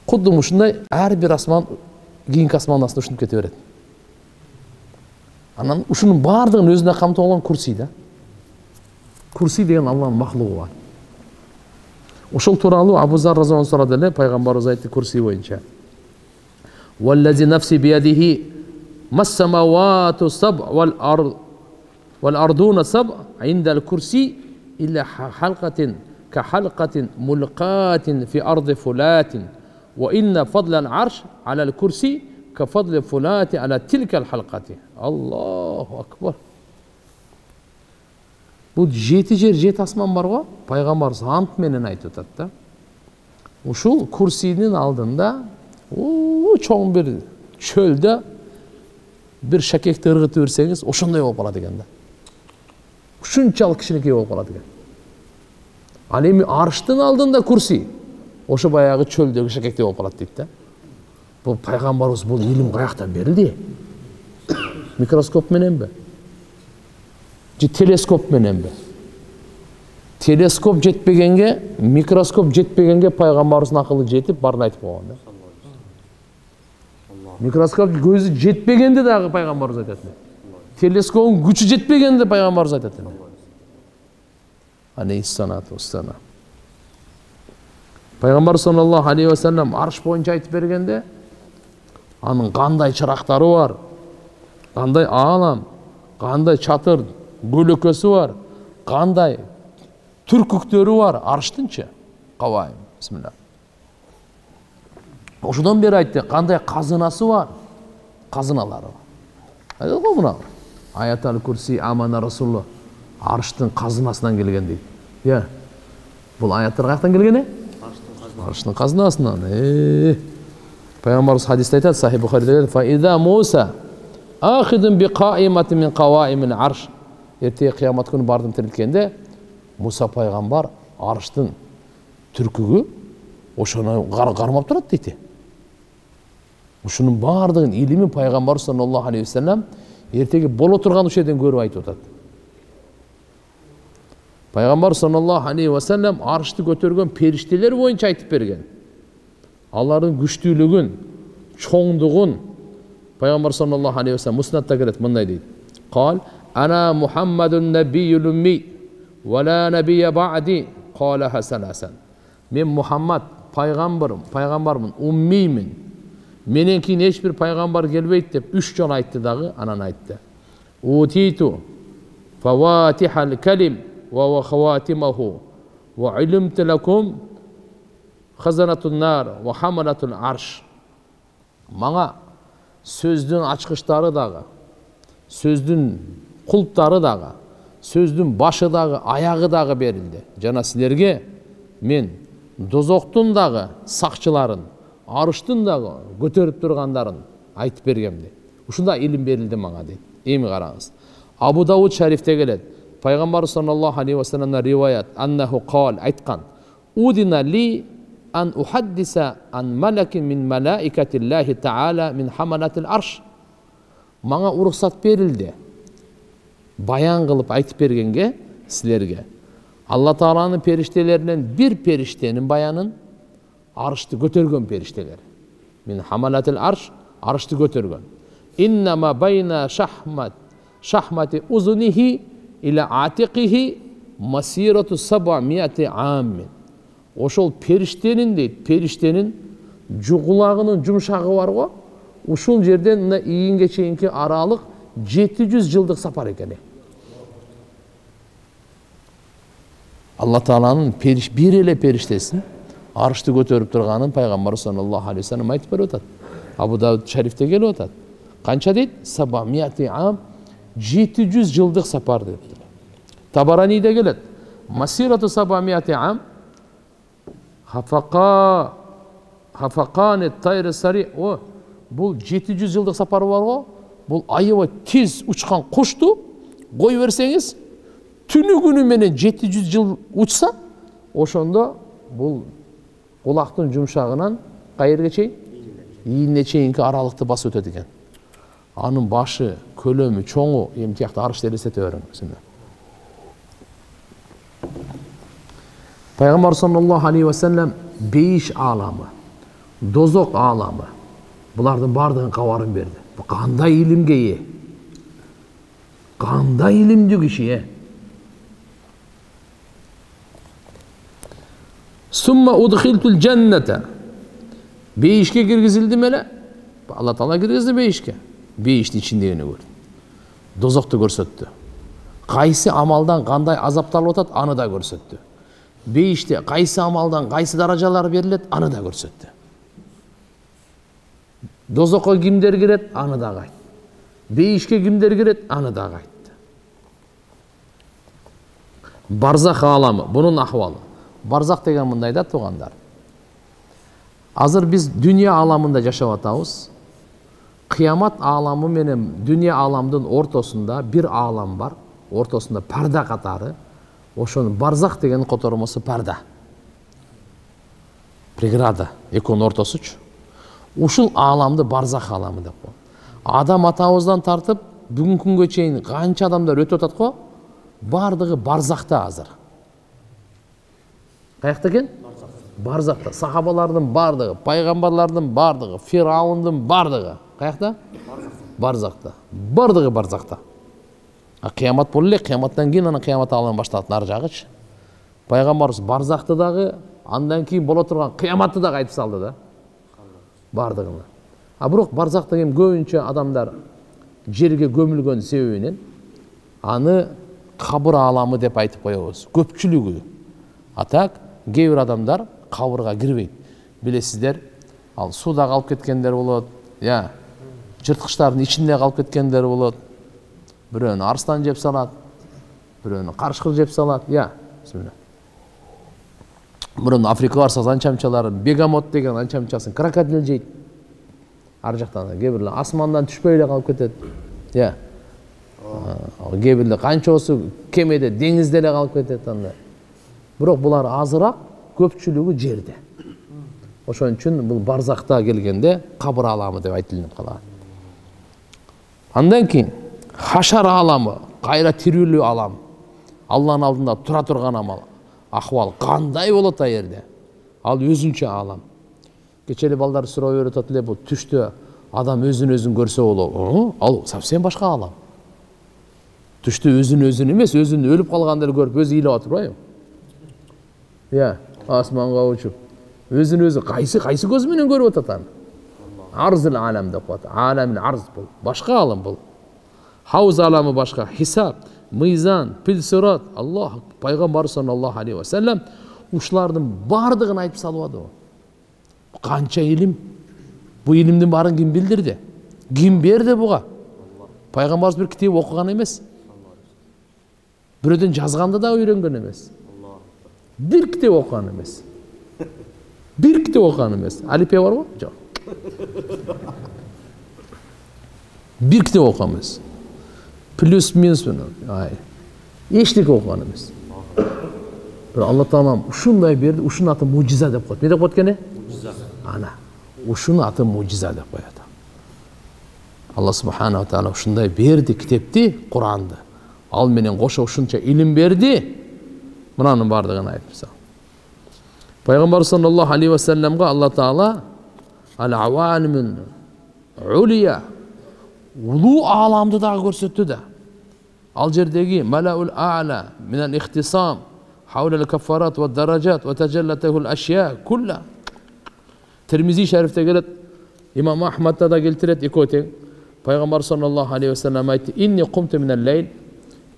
Кудду ушундай ар бир асман кийинки асмандын астына ушунуп кете берет. Анан ушунун баардыгын өзүнө камтып алган курси да. Курси деген Алланын махлугу бар. Ошол тууралуу Абу Зар разияллаху сурады эле, пайгамбарыбыз айтты курси боюнча. Валлази нафси биядихи мас-самавату саб вал ардуна саб индал курси илля халкатин كحلقة ملقاة في أرض فلات وإن فضل العرش على الكرسي كفضل فلات على تلك الحلقة. الله أكبر. Bu jeti jer, jeti asman бар го, пайгамбарыбыз ант менен айтып атат да. Ушул курсинин алдында чоң бир чөлдө бир шакекти ыргытып берсеңиз, ошондой болуп калат экен да. Ушунчалык кичинекей болуп калат экен. Ал эми арштын алдында курси, ошо баягы чөлдөгү шакектей болуп калат дейт да. Бул пайгамбарыбыз бул илим каяктан берилди? Микроскоп мененби? Же телескоп мененби? Телескоп жетпегенге, микроскоп жетпегенге пайгамбарыбыздын акылы жетип барын айтып койгон да. Микроскоп көзү жетпегенде дагы пайгамбарыбыз айтат. Телескоптун күчү жетпегенде пайгамбарыбыз айтат. Алейхиссалату вассалам. Пайгамбар саллаллаху алейхи ва саллям арш боюнча айтып бергенде, анын кандай чырактары бар, кандай аалам, кандай чатыр көлөкөсү бар, кандай түркүктөрү бар арштынчы. Кабайым. Бисмилlah. Ошодон бери айтты, кандай казынасы бар, казыналары бар. Айтат го мына. Аятал курси амана расулулlah. Арштын казынасынан келген дейт. Иә. Бул аяттар каяктан келген? Арштын казынасынан. Пайгамбарыбыз хадисте айтат, Сахих Бухариде, "Фа иза Муса ахидун би каиматин мин каваимил арш." Эртеге кыямат күнү бардым тирилткенде, Муса пайгамбар арштын түркүгү ошону кармап турат дейт. Ушунун бардыгын илими пайгамбар саллаллаху алейхи ва саллям эртеге боло турган ушеден көрүп айтып атат. Пайгамбар саллаллаху алейхи ва саллям аршты көтөргөн периштелер боюнча айтып берген. Алардын күчтүүлүгүн, чоңдугун Пайгамбар саллаллаху алейхи ва саллям муснатта келет, мындай дейт. Кал: "Ана Мухаммадун набийюл умми ва ла набийя ба'ди." Кала хасаласан. Мен Мухаммад пайгамбармын, уммиймин. Менен кийин эч бир пайгамбар келбейт деп 3 жолу айтты дагы, анан айтты. Утиту фаватихал калим ва хаватимаху ва илмту лакум хазанатун нар ва хамалатул арш. Мага сөздүн ачкычтары дагы, сөздүн кулптары дагы, сөздүн башы дагы, аягы дагы берилди. Жана силерге мен дозоктун дагы сакчыларын, арыштын дагы көтөрүп тургандарын айтып бергем дейт. Ушундай илим берилди мага дейт. Эми караңыз. Абу Дауд шарифте келет. Пайгамбар саллаллаху алейхи ва салламдан риваят, аннаху кал, айткан: "Удина ли ан ухаддиса ан малакин мин малаикатиллахи таала мин хамалатил арш." Мага уруксат берилди. Баян кылып айтып бергенге силерге. Алла Тааланын периштелеринен бир периштенин баянын, аршты көтөргөн периштелер. Мин хамалатил арш, аршты көтөргөн. Иннама байна шахмати узунихи ила атиқихи масирату 700 аммин. Ошол периштенин дейт, периштенин жугулагынын жумшагы бар го, ушул жерден мына ийинге чейинки аралык 700 жылдык сапар экен. Алла Тааланын бир эле периштесин аршты көтөрүп турганын пайгамбар саллаллаху алейхи ва саллям айтып берип атат. Абу Дауд шарифте келип атат. Канча дейт? 700 ам, 700 жылдык сапар дейт. Табараниде келет. Масирату 700 ам хафакан тайр сари. О, бул 700 жылдык сапар бар го. Бул аябай тез учкан кушту кой берсеңиз, түнү күнү менен 700 жыл учса, ошондо бул кулактын жумшагынан кайерге чейин? Ийине чейинки аралыкты басып өтөт экен. Анын башы, көлөмү, чоңу, эми тиякта арышты элестете бериң. Пайгамбар саллаллаху алейхи ва саллям бейиш аламы, дозок аламы, булардын бардыгын кабарын берди. Бу кандай илимге ээ? Кандай илимдүү киши? Сумма удхилтул джанната. Бейишке киргизилдим эле. Алла Таала киргизди бейишке. Бейиштин ичиндегини көрдү. Дозокту көрсөттү. Кайсы амалдан кандай азапталып атат, аны да көрсөттү. бейиште кайсы амалдан кайсы даражалар берилет, аны да көрсөттү. Дозокко кимдер кирет, аны да айтты. Бейишке кимдер кирет, аны да айтты. Барзах аламы, бунун ахвалы. Барзах деген мындай да туугандар. Азыр биз дүния аламында жашап атабыз. Кыямат аламы менен дүния аламдын ортосунда бир алам бар. Ортосунда парда катары. Ошонун барзах деген котормосу парда. Преграда, экөөнүн ортосучу. Ушул аламды барзах аламы деп коет. Адам атабыздан тартып бүгүнкү күнгө чейин канча адамдар өтүп атат го? Бардыгы барзахта азыр. Каякта экен? Барзахта. Сахабалардын бардыгы, пайгамбарлардын бардыгы, Фираундун бардыгы. Каякта? Барзахта. Бардыгы барзахта. Кыямат болду эле, кыяматтан кийин анан кыямат аламы башталат нары жагычы. Пайгамбарыбыз барзахты дагы, андан кийин боло турган кыяматты дагы айтып салды да. Бардыгын. Бирок барзахта кийин көбүнчө адамдар жерге көмүлгөн себебинен аны кабыр аламы деп айтып коебуз. Көпчүлүгү. Так, кээ бир адамдар кабырга кирбейт. Билесиздер, ал сууда калып кеткендер болот, жырткычтардын ичинде калып кеткендер болот. Бирөөнү арстан жеп салат, бирөөнү карышкыр жеп салат, бисмилла. Бирөөнү Африка барсаңыз анчамчаларын, бегамот деген анчамчасын крокодил жейт. Ар жактан кээ бирлер асмандан түшпөй эле калып кетет. Кээ бирлер канчосу кемеде, деңизде эле калып кетет анда. Бирок булар азыраак, көпчүлүгү жерде. Ошон үчүн бул барзахта келгенде кабыр аламы деп айтылып калат. Андан кийин хашар аламы, кайра тирүүлүү алам. Алланын алдында тура турган амал. Ахвал кандай болот а жерде? Ал өзүнчө алам. Кечели балдар суроо берип атат эле, бул түштө адам өзүн көрсө болобу? Ал совсем башка алам. Түштө өзүн эмес, өзүн өлүп калгандыр көрүп өзү ыйлап атпайбы? Асманга учуп. Өзүн кайсы көз менен көрүп атат аны? Арзыл алам деп коет. Аламил арз бул. Башка алам бул. Хауз аламы башка. Хисап, мыйзан, пил-сират. Аллах, пайгамбар саллаллаху алейхи ва саллям ушулардын бардыгын айтып салбады. Канча илим? Бу илимдин баарын ким билдирди? Ким берди буга? Пайгамбарыбыз бир китеп окуган эмес. Бирөөдөн жазганды да үйрөнгөн эмес. Бир китеп окуган эмес. Бир китеп окуган эмес. Алипе барбы? Жок. Бир китеп окуган эмес. Плюс-минус эчтеке окуган эмес. Бирок Алла Таалам ушундай берди, ушунун аты мужиза деп коет. Эмне деп коет экен? Мужиза. Ана, ушунун аты мужиза деп коет. Алла Субханаху ва Таала ушундай берди китепти, Куранды. Ал менен кошо ушунча илим берди. Мынанын бардыгын айтып. Пайгамбар саллаллаху алейхи ва салламга Алла Таала ал-авалимун улия улуу аламды дагы көрсөттү да. Ал жердеги малаул а'ла минал ихтисам хаула al-каффарат ва даражат ва таджаллатаху al-ашья кулла. Тирмизи шарифте келет, Имам Ахмадта да келтирет, экөө тең. Пайгамбар саллаллаху алейхи ва саллам айтты: "Инни кумту минал лейл."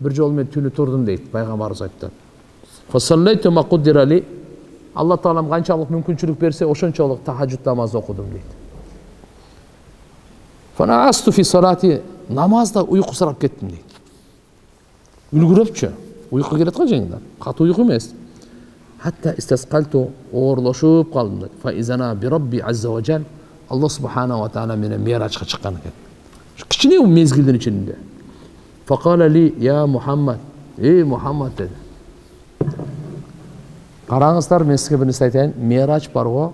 Бир жолу мен түнү турдум дейт. Пайгамбарыбыз айтты. "Фа саллайту ма куддира ли." Алла Таалам канчалык мүмкүнчүлүк берсе, ошончолук тахажжуд намаз окудум дейт. Фанасту фи салати, намазда уйку сурап кеттим дейт. Үлгүрөпчү, уйку келет го жеңден. Катуу уйку эмес. Хатта истасқалту, оорлошуп калдым дейт. Фа изана би Рабби азза ва жал, Алла Субханаху ва Таала менен миражга чыккан экен. Кичине мезгилдин ичинде. Факала ли я Мухаммад, ey Мухаммад dedi. Караңыздар, мен сизге бир нерсе айтайын. Мирач бар го.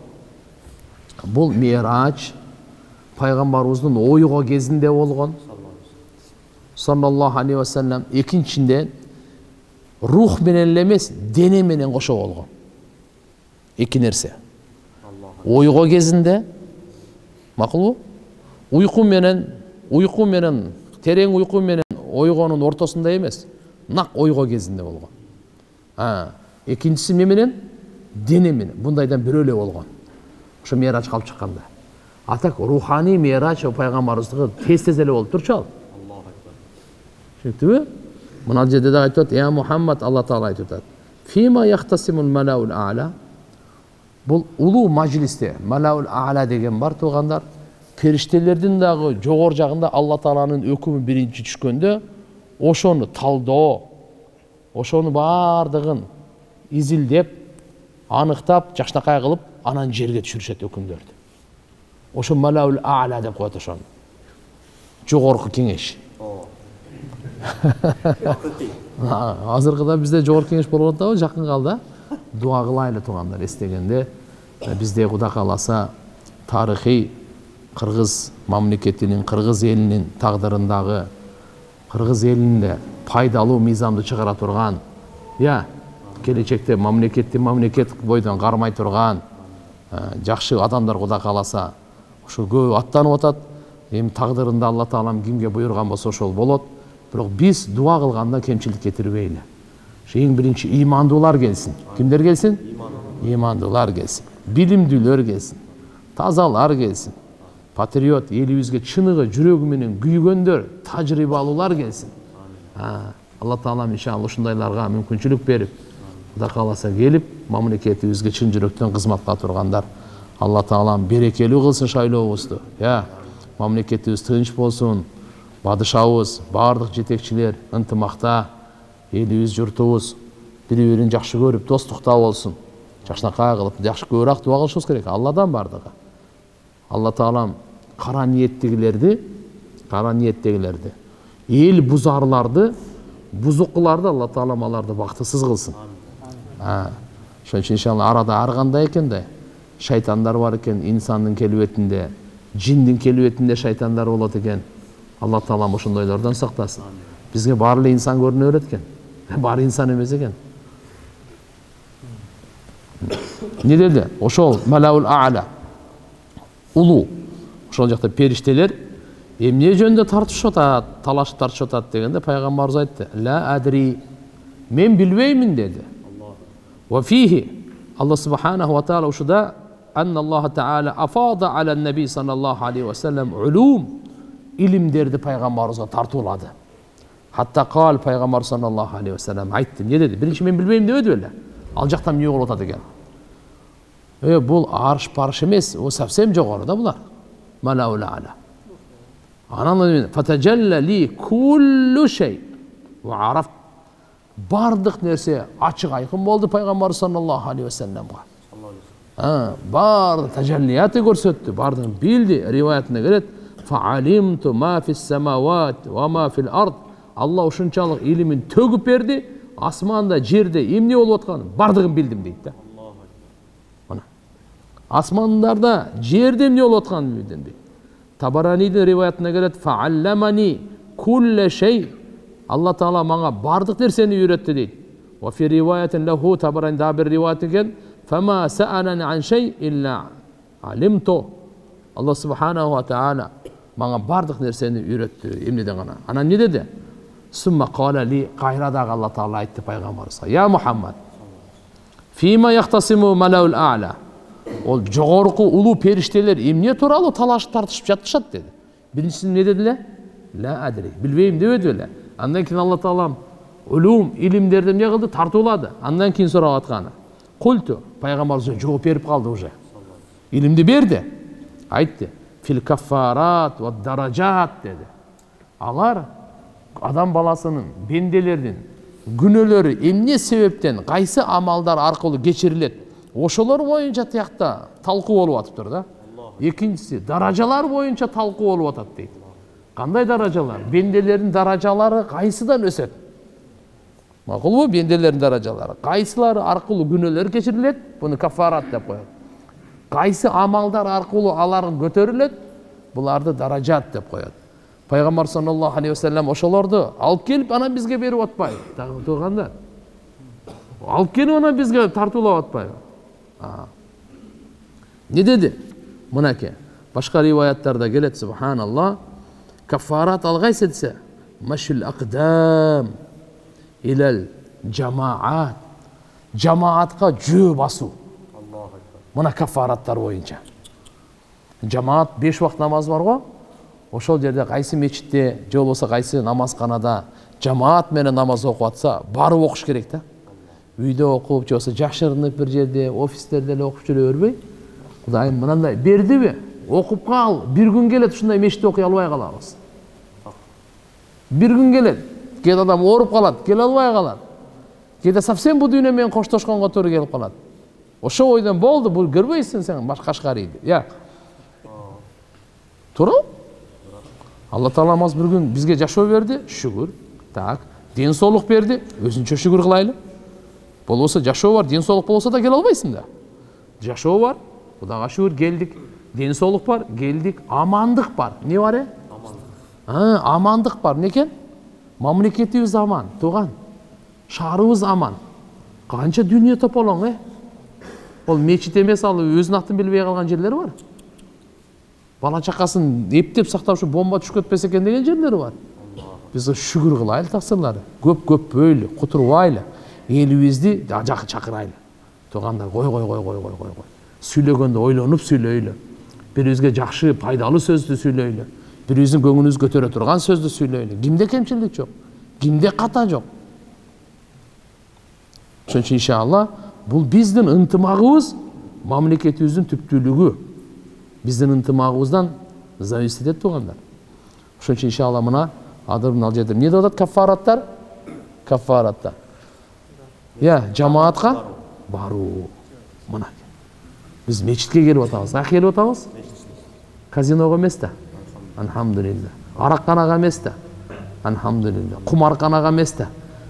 Бул мирач пайгамбарыбыздын ойго кезинде болгон. Саллаллаху алейхи ва саллям. Экинчинден рух менен эле эмес, дене менен кошо болгон. Эки нерсе. Ойго кезинде, макулбу? Уйку менен, терең уйку менен ойгонун ортосунда эмес, нак ойго кезинде болгон. Экинчиси менен, дене менен, бундайдан бирөө эле болгон. Ошо мирач калып чыкканда. Атак руханий мирач пайгамбарыбыздыкы тез эле болуп турчу ал. Түшүндүңбү? Мына жерде да айтып атат, "Я Мухаммад", Алла Таала айтып атат. Фима яхтасимул малаул а'ла. Бұл улуу мажлисте малаул а'ла деген бар туғандар. Періштелердің дағы жоғар жағында Алла Тааланын өкімі бірінші түшкенде, ошоны талдоо, ошоны бардығын изилдеп, анықтап, жакшынакай кылып, анан жерге түшүрүшөт өкүмдөрдү. Ошо малаул а'ла деп коет ошону. Жогорку кеңеш. Азыркыда бизде жогорку кеңеш болуп атабы, жакын калды. Дуа кылайлы тугандар, эстегенде бизде Кудай кааласа тарыхый Кыргыз мамлекетинин, Кыргыз элинин тагдырындагы, Кыргыз элинде пайдалуу мыйзамды чыгара турган, келечекте мамлекет бойдон кармай турган жакшы адамдар Кудай кааласа ошо көп аттанып атат. Эми тагдырында Алла Таалам кимге буйрган болсо ошол болот. Бирок биз дуа кылганда кемчилик кетирбейли. Эң биринчи имандуулар келсин. Кимдер келсин? Имандуулар келсин. Билимдүүлөр келсин. Тазалар келсин. Патриот, элибизге чыныгы жүрөгү менен күйгөндөр, тажрыйбалуулар келсин. Алла Таалам иншалла ушундайларга мүмкүнчүлүк берип, Кудай кааласа келип, мамлекетибизге чын жүрөктөн кызматка тургандар. Алла Таалам берекелүү кылсын шайлообузду. Мамлекетибиз тынч болсун. Падышабыз, бардык жетекчилер ынтымакта, элибиз, журтубуз бири-бирин жакшы көрүп, достукта болсун. Жакшынакай кылып, жакшы көбүрөөк дуа кылышыбыз керек. Алладан бардыгы. Алла Таалам кара ниеттегилерди, эл бузарларды, бузукуларды Алла Таалам аларды бактысыз кылсын. Ошон үчүн иншалла арада ар кандай экен да, шайтандар бар экен, инсандын келбетинде, жиндин келбетинде шайтандар болот экен. Алла Таалам ошондойлордон сактасын. Бизге баары эле инсан көрүнө берет экен. Баары инсан эмес экен. Не деди? Ошол малаул а'ла. Улуу. Ошол жакта периштелер эмне жөнүндө тартышып атат, талашып тартышып атат дегенде пайгамбарыбыз айтты: "Ла адри", мен билбеймин деди. Ва фихи Алла субханаху ва таала ушуда анна Аллах таала афада аля наби саллаллаху алейхи ва саллям улум, илимдерди пайгамбарыбызга тартуулады. Хатта кал пайгамбар саллаллаху алейхи ва саллям айтты. Не деди? Биринчи мен билбейм дебеди беле. Ал жакта эмне болуп атат экен? Бул арш парш эмес, о совсем жогору да булар. Малаул а'ла. Анан фатажалла ли куллу шей ва араф, бардык нерсе ачык айкын болду пайгамбар саллаллаху алейхи ва саллямга. Бардык тажаллияты көрсөттү, бардыгын билди. Риваятында келет: "Фаалимту ма фис самават ва ма фил ард". Алла ушунчалык илимин төгүп берди, асманда, жерде эмне болуп атканын бардыгын билдим дейт да. Асмандарда, жерде эмне болуп атканын билдим дейт. Табаранидин риваятында келет: "Фаалламани кулла шей". Алла Таала мага бардык нерсени үйрөттү дейт. Ва фи риваятин лаху, Табаранидин бир риваяты экен: "Фама саалани ан шей илля алимту". Алла субханаху ва таала мага бардык нерсени үйрөттү, эмнеден гана. Анан не деди? Сумма кала ли, кайрадагы Алла Таала айтты пайгамбарыбызга: "Я Мухаммад, фима яхтасиму малаул а'ла". Ол жогорку улуу периштелер эмне тууралуу талашып тартышып жатышат деди. Биринчиси эмне дедиле? Ла адри, билбейм дебеди беле. Андан кийин Алла Таалам улум, илимдерди эмне кылды? Тартуулады. Андан кийин сурап атканы: "Культу", пайгамбарыбыз жооп берип калды уже. Илимди берди. Айтты: "Фил каффарат ва даражат" деди. Алар адам баласынын, бенделердин күнөөлөрү эмне себептен, кайсы амалдар аркылуу кечирилет, ошолор боюнча тиякта талкуу болуп атыптыр да. Экинчиси даражалар боюнча талкуу болуп атат дейт. Кандай даражалар? Бенделердин даражалары кайсыдан өсөт? Макулбу? Бенделердин даражалары кайсылары аркылуу күнөөлөр кечирилет? Буну каффарат деп коет. Кайсы амалдар аркылуу алар көтөрүлөт? Буларды даражат деп коет. Пайгамбар саллаллаху алейхи ва саллям ошолорду алып келип анан бизге берип атпайбы? Тугандар. Алып келип анан бизге тартуулап атпайбы? Не деди? Мынаке. Башка риваяттарда келет, субханаллах. Каффарат алгайсы десе: "Машил aqdam илал жамаат". Жамаатка жөө басуу. Мына каффараттар боюнча. Жамаат 5 вакыт намаз бар го. Ошол жерде кайсы мечитте, же болбосо кайсы намазканада жамаат менен намаз окуп атса, барып окуш керек да. үйдө окуп же болбосо жашырынып бир жерде офистерде эле окуп жүрө бербей, Кудайым мындай бердиби? Окуп кал, бир күн келет ушундай мешитте окуй албай калабыз. Бир күн келет, кээ адам ооруп калат, келе албай калат. Кээде совсем бул дүйнө менен коштошконго туура келип калат. Ошо ойдон болду, бул көрбөйсүң сен Кашкарийди. Я. Туура? Алла Тааламыз бир күн бизге жашоо берди, шүгүр. Так, ден соолук берди, өзүнчө шүгүр кылайлы. Болбосо жашоо бар, ден соолук болсо да келе албайсың да. Жашоо бар, Кудайга шүгүр келдик. Ден соолук бар, келдик. Амандык бар. Не бар? Амандык бар. Эмне экен? Мамлекетибиз аман, тууган. Шаарыбыз аман. Канча дүйнө тополоң, Ол мечит эмес, ал өзүнүн атын билбей калган жерлер бар. Бала чакасын эптеп сактап ушу бомба түшүп кетпесе экен деген жерлер бар. Биз шүгүр кылайлы таксырлары. Көп бөйлү, кутурбайлы. Элибизди жакы чакырайлы. Туугандар, кой. Сүйлөгөндө ойлонуп сүйлөйлү. Бирибизге жакшы, пайдалуу сөздү сүйлөйлү. Бирибиздин көңүлүбүздү көтөрө турган сөздү сүйлөйлү. Кимде кемчилик жок? Кимде ката жок? Ошон үчүн иншалла бул биздин ынтымагыбыз, мамлекетибиздин түптүүлүгү. Биздин ынтымагыбыздан зависит этет туугандар. Ошон үчүн иншалла мына адырмын ал жерде эмне деп атат каффараттар? Каффараттар. Жамаатка баруу. Мына. Биз мечитке келип атабыз. Каяка келип атабыз? Казиного эмес да. Алхамдулилла. Аракканага эмес да. Алхамдулилла. Кумарканага эмес да.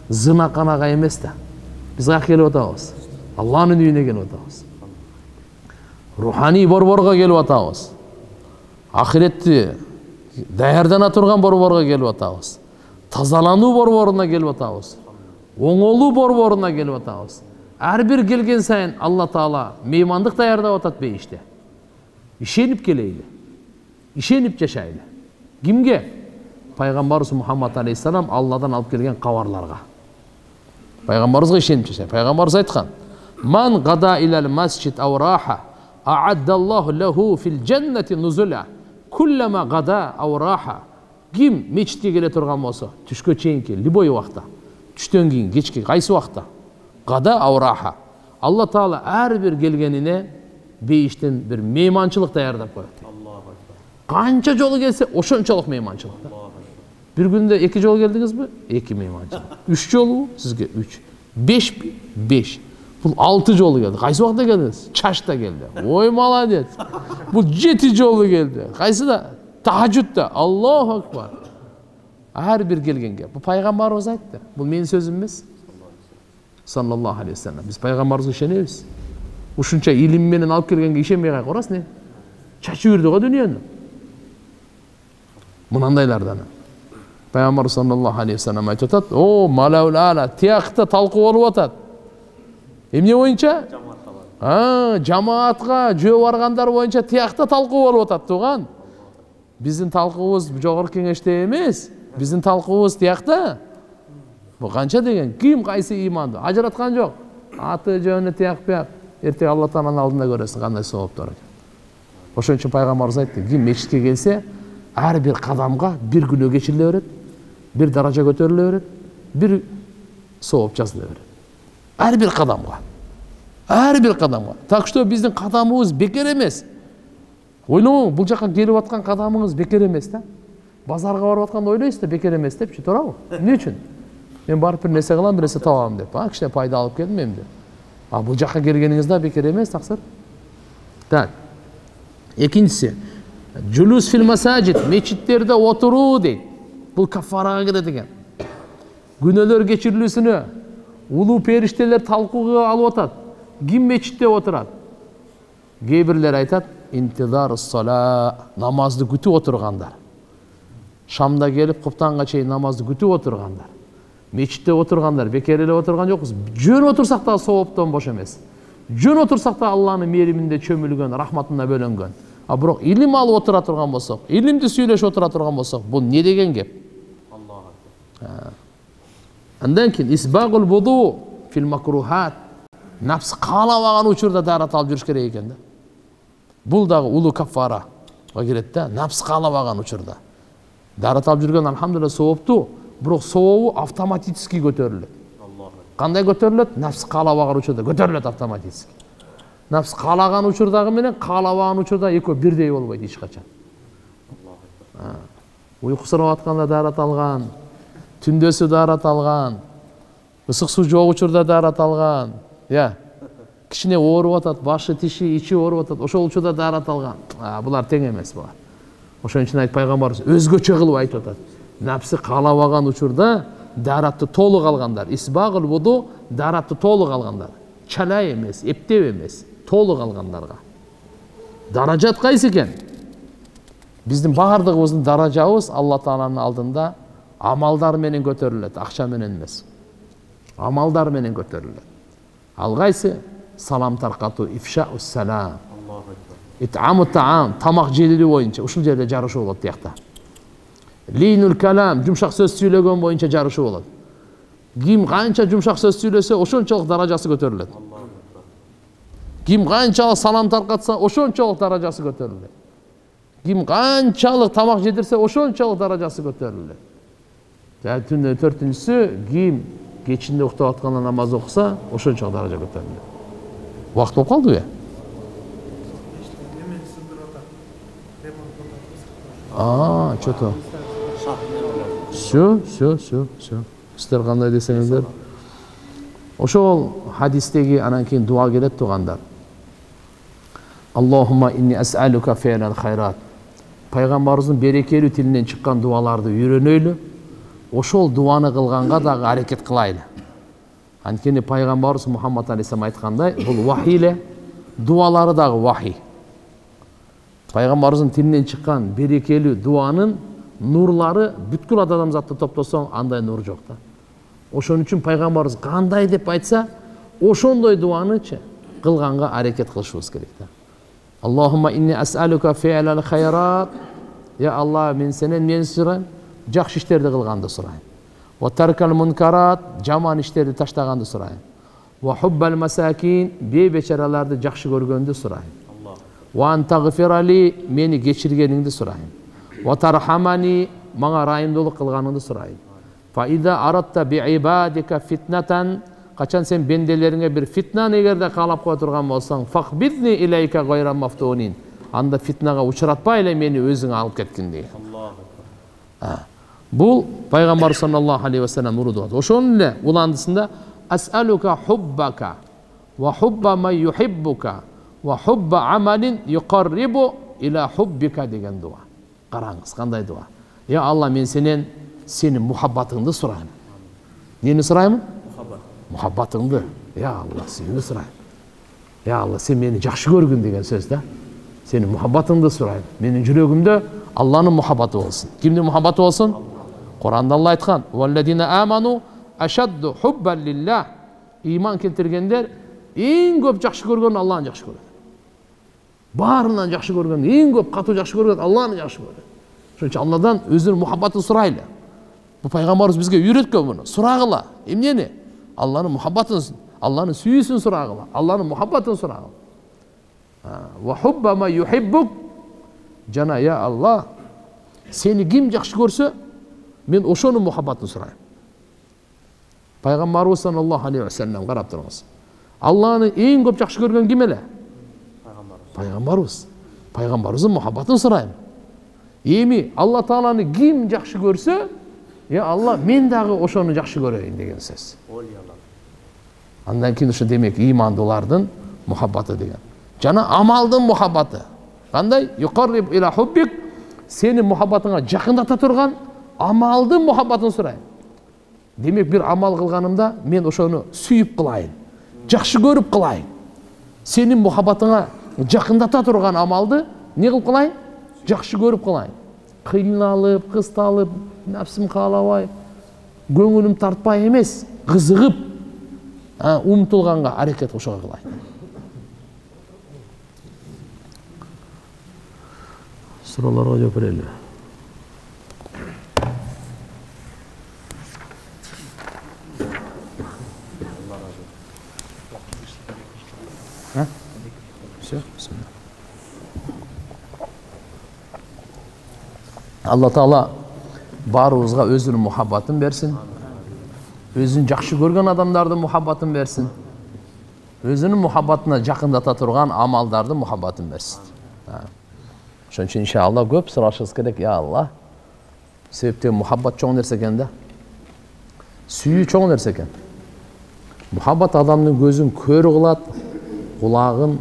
Зынаканага эмес да. Биз каяка келип атабыз? Алланын үйүнө келип атабыз. Руханий борборго келип атабыз. Ахиретти даярдана турган борборго келип атабыз. Тазалануу борборуна келип атабыз. Оңолуу борборуна келип атабыз. Ар бир келген сайын Алла Таала меймандык даярдап атат бейиште. Ишенип келейли. Ишенип жашайлы. Кимге? Пайгамбарыбыз Мухаммад алейхиссалам Алладан алып келген кабарларга. Пайгамбарыбызга ишенип жашайлы. Пайгамбарыбыз айткан: "Ман гада илал масжид ау раха, а'аддаллаху лаху фил джаннати нузула, куллама гада ау раха." Ким мечитке келе турган болсо, түшкө чейинки любой убакта, түштөн кийин кечки кайсы убакта, гада ау раха, Алла Таала ар бир келгенине бейиштен бир мейманчылык даярдап коет. Канча жолу келсе, ошончолук мейманчылык. Бир күндө 2 жолу келдиңизби? 2 мейманчылык. 3 жолу сизге 3. 5 5. Бул 6 жолу келди. Кайсы убакта келдиңиз? Чачта келди. Ой, молодец. Бул 7 жолу келди. Кайсыда? Тахажжудда. Аллаху акбар. Ар бир келгенге. Бул пайгамбарыбыз айтты. Бул менин сөзүм эмес. Саллаллаху алейхи ва саллям. Биз пайгамбарыбызга ишенебиз. Ушунча илим менен алып келгенге ишенбей кайгырасың, не? Чачып жүрдү го дүйнөнү. Мынандайлардан. Пайгамбар саллаллаху алейхи ва саллям айтып атат: "О, малаул ала, тиякта талкуу болуп атат." Эмне боюнча? Жамаатка жөө баргандар боюнча тиякта талкуу болуп атат, тууган. Биздин талкуубуз жогорку кеңеште эмес. Биздин талкуубуз тиякта. Бу канча деген? Ким кайсы ыйманды ажыраткан жок. Аты жөнү тияк бияк. Эртең Алла Тааланын алдында көрөсүң кандай сооптор экен. Ошон үчүн пайгамбарыбыз айтты: "Ким мечитке келсе, ар бир кадамга бир күнөө кечириле берет, бир даража көтөрүлө берет, бир сооп жазыла берет. Ар бир кадамга. Ар бир кадамга. Так что биздин кадамыбыз бекер эмес. Ойлоңуң, бул жака келип аткан кадамыңыз бекер эмес да. Базарга барып атканда ойлойсуз да бекер эмес депчи, туурабы? Эмне үчүн? Мен барып бир нерсе кылам, бир нерсе табам деп. Кичине пайда алып келдим эмди. Бул жака келгениңиз да бекер эмес, таксыр. Так. Экинчиси, жулус фил масажид, мечиттерде отуруу дейт. Бул кафарага кирет экен. Күнөөлөр кечирилүүсүнө улуу периштелер талкууга алып атат. Ким мечитте отурат? Кээ бирлер айтат: интизар сала, намазды күтүп отургандар. Шамда келип куптанга чейин намазды күтүп отургандар. Мечитте отургандар бекер эле отурган жокпуз. Жөн отурсак да сооптон бош эмес. Жөн отурсак да Алланын мээриминде чөмүлгөн, рахматына бөлөнгөн. А бирок илим алып отура турган болсок, илимди сүйлөшүп отура турган болсок, бул не деген кеп? Аллах. Андан кийин исбагул вуду фил макрухат. Напс каалабаган учурда дарат алып жүрүш керек экен да. Бул дагы улуу кафара кирет да. Напс каалабаган учурда дарат алып жүргөн алхамдулилла сооптуу, бирок сообу автоматически көтөрүлөт. Кандай көтөрүлөт? Нафс каалабаган учурда көтөрүлөт автоматически. Нафс каалаган учурдагы менен каалабаган учурда экөө бирдей болбойт эч качан. Уйкусурап атканда даарат алган, түндөсү даарат алган, ысык суу жок учурда даарат алган, кичине ооруп атат, башы, тиши, ичи ооруп атат, ошол учурда даарат алган. Булар тең эмес булар. Ошон үчүн пайгамбарыбыз өзгөчө кылып айтып атат. Нафсы каалабаган учурда daaratты толук алгандар. Исбагыл вуду daaratты толук алгандар. Чала эмес, эптеп эмес, толук алгандарга. Даражат кайсы экен? Биздин баардыгыбыздын даражабыз Алла Тааланын алдында амалдар менен көтөрүлөт, акча менен эмес. Амалдар менен көтөрүлөт. Ал кайсы? Салам таркатуу, ифшаус салам. Ит'аму таам, тамак жейлүү боюнча ушул жерде жарышуу болот тиякта. Линул калам, жумшак сөз сүйлөгөн боюнча жарышуу болот. Ким канча жумшак сөз сүйлөсө, ошончолук даражасы көтөрүлөт. Ким канчалык салам таркатса, ошончолук даражасы көтөрүлөт. Ким канчалык тамак жедирсе, ошончолук даражасы көтөрүлөт. Түндө төртүнчүсү, ким кечинде уктап атканда намаз окуса, ошончолук даража көтөрүлөт. Убакыт болуп калдыбы? Что-то. Все. Сіздер қандай десеңіздер. Ошол хадистеги анан кийин дуа келет тугандар. Аллахумма инни ас'алука фи'лал хайрат. Пайгамбарыбыздын берекелүү тилинен чыккан дуаларды үйрөнөйлү. Ошол дуаны кылганга дагы аракет кылайлы. Анткени пайгамбарыбыз Мухаммад алейхиссалам айткандай, бул вахий эле, дуалары дагы вахий. Пайгамбарыбыздын тилинен чыккан берекелүү дуанын нурлары бүткүл адамзатты топтосоң, андай нур жок да. Ошон үчүн пайгамбарыбыз кандай деп айтса, ошондой дуанычы кылганга аракет кылышыбыз керек да. Аллахумма инни ас'алука фи'лал хайрат. Я Алла, мен сенен нени сурайм? Жакшы иштерди кылганды сурайм. Ва таркал мункарат, жаман иштерди таштаганды сурайм. Ва хуббал масакин, бейбечараларды жакшы көргөндү сурайм. Ва антагфирали, мени кечиргениңди сурайм. Ва тархамани, мага райымдуулук кылганыңды сурайм. Фа иза аратта би ибадика фитнатан, качан сен бенделериңе бир фитнаны эгерде каалап кое турган болсоң, фахбидни илейка гайра мафтунин. Анда фитнага учуратпай эле мени өзүңө алып кеткин деген. Бул пайгамбар саллаллаху алейхи ва саллям уруду. Ошон эле уландысында ас'алука хуббака ва хубба ман юхиббука ва хубба амалин юқаррибу иля хуббика деген дуа. Караңыз, кандай дуа. Я Алла, мен сенен сенин мухаббатыңды сурайм. Нени сурайм? Мухаббатыңды. Я Алла, сени сурайм. Я Алла, сен мени жакшы көргүн деген сөз да. Сенин мухаббатыңды сурайм. Менин жүрөгүмдө Алланын мухаббаты болсун. Кимдин мухаббаты болсун? Куранда Алла айткан: "Валладина аману ашадду хуббан лиллах." Иман келтиргендер эң көп жакшы көргөн Алланы жакшы көрөт. Баарынан жакшы көргөн, эң көп катуу жакшы көргөн Алланы жакшы көрөт. Ошон үчүн Алладан өзүнүн мухаббатын сурайлы. Бул пайгамбарыбыз бизге үйрөткөн муну. Сурагыла. Эмнени? Алланын мухаббатын, Алланын сүйүүсүн сурагыла. Алланын мухаббатын сурагыла. Ва хубба ма юхиббук. Жана я Алла, сени ким жакшы көрсө, мен ошонун мухаббатын сурайм. Пайгамбарыбыз саллаллаху алейхи ва саллям карап турыңыз. Алланы эң көп жакшы көргөн ким эле? Пайгамбарыбыз. Пайгамбарыбыздын мухаббатын сурайм. Эми Алла Тааланы ким жакшы көрсө, я Алла, мен дагы ошону жакшы көрөйүн деген сөз. Андан кийин ошо демек имандуулардын мухаббаты деген. Жана амалдын мухаббаты. Кандай? Юқарриб иля хуббик, сенин мухаббатыңа жакындата турган амалдын мухаббатын сурайм. Демек бир амал кылганымда мен ошону сүйүп кылайын, жакшы көрүп кылайын. Сенин мухаббатыңа жакындата турган амалды не кылып кылайын? Жакшы көрүп кылайын. Кыйналып, кысталып, нафсим каалабай, көңүлүм тартпай эмес, кызыгып, умтулганга аракет ошого кылайын. Суроолорго жооп берели. Все, bismillah. Алла Таала баарыбызга өзүнүн мухаббатын берсин. өзүн жакшы көргөн адамдардын мухаббатын берсин. Өзүнүн мухаббатына жакындата турган амалдардын мухаббатын берсин. Ошон үчүн иншалла көп сурашыбыз керек. Я Алла, себептен мухаббат чоң нерсе экен да. Сүйүү чоң нерсе экен. Мухаббат адамдын көзүн көрү кылат, кулагын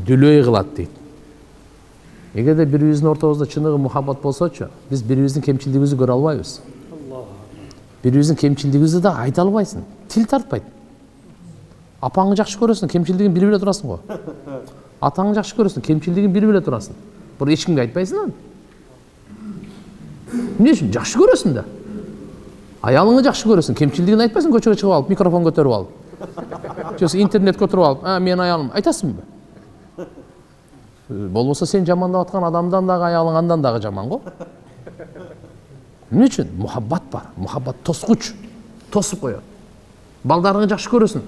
дүлөй кылат дейт. Эгерде бирибиздин ортобузда чыныгы мухаббат болсочу, биз бирибиздин кемчилигибизди көрө албайбыз. Бирибиздин кемчилигибизди да айта албайсың. Тил тартпайт. Апаңды жакшы көрөсүң, кемчилигин бири биле турасың го. Атаңды жакшы көрөсүң, кемчилигин бири биле турасың. Бир эч кимге айтпайсың аны. Эмне үчүн? Жакшы көрөсүң да. Аялыңды жакшы көрөсүң, кемчилигин айтпайсың, көчөгө чыгып алып, микрофон көтөрүп алып. Же интернет көтөрүп алып, мен аялым, айтасыңбы? Болбосо сен жамандап аткан адамдан дагы аялыңандан дагы жаман го. Эмне үчүн? Мухаббат бар. Мухаббат тоскуч, тосуп коёт. Балдарыңды жакшы көрөсүң.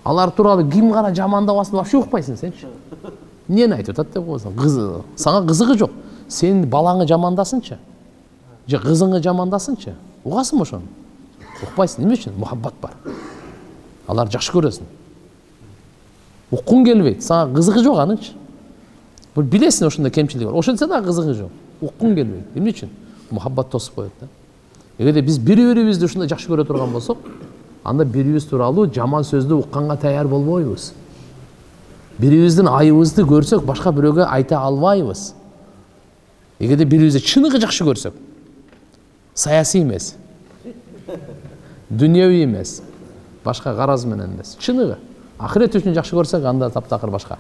Алар тууралуу ким гана жамандабасын, вообще укпайсың сенчи. Эмнени айтып атат деп койсоң, сага кызыгы жок. Сен балаңы жамандасынчы, же кызыңы жамандасынчы, угасың ошону? Укпайсың. Эмне үчүн? Мухаббат бар. Алар жакшы көрөсүң. Уккуң келбейт, сага кызыгы жок анынчы. Бул билесиң ошондой кемчилиги бар. Ошентсе да кызыгы жок. Уккуң келбейт. Эмне үчүн? Мухаббат тосуп коёт да. Эгерде биз бири-бирибизди ушундай жакшы көрө турган болсок, анда бирибиз тууралуу жаман сөздү укканга таяр болбойбуз. Бирибиздин айыбыбызды көрсөк, башка бирөөгө айта албайбыз. Эгерде бирибизди чыныгы жакшы көрсөк, саясий эмес, дүнүйөвүй эмес, башка гараз менен эмес, чыныгы. Ахирет үчүн жакшы көрсөк, анда таптакыр башка.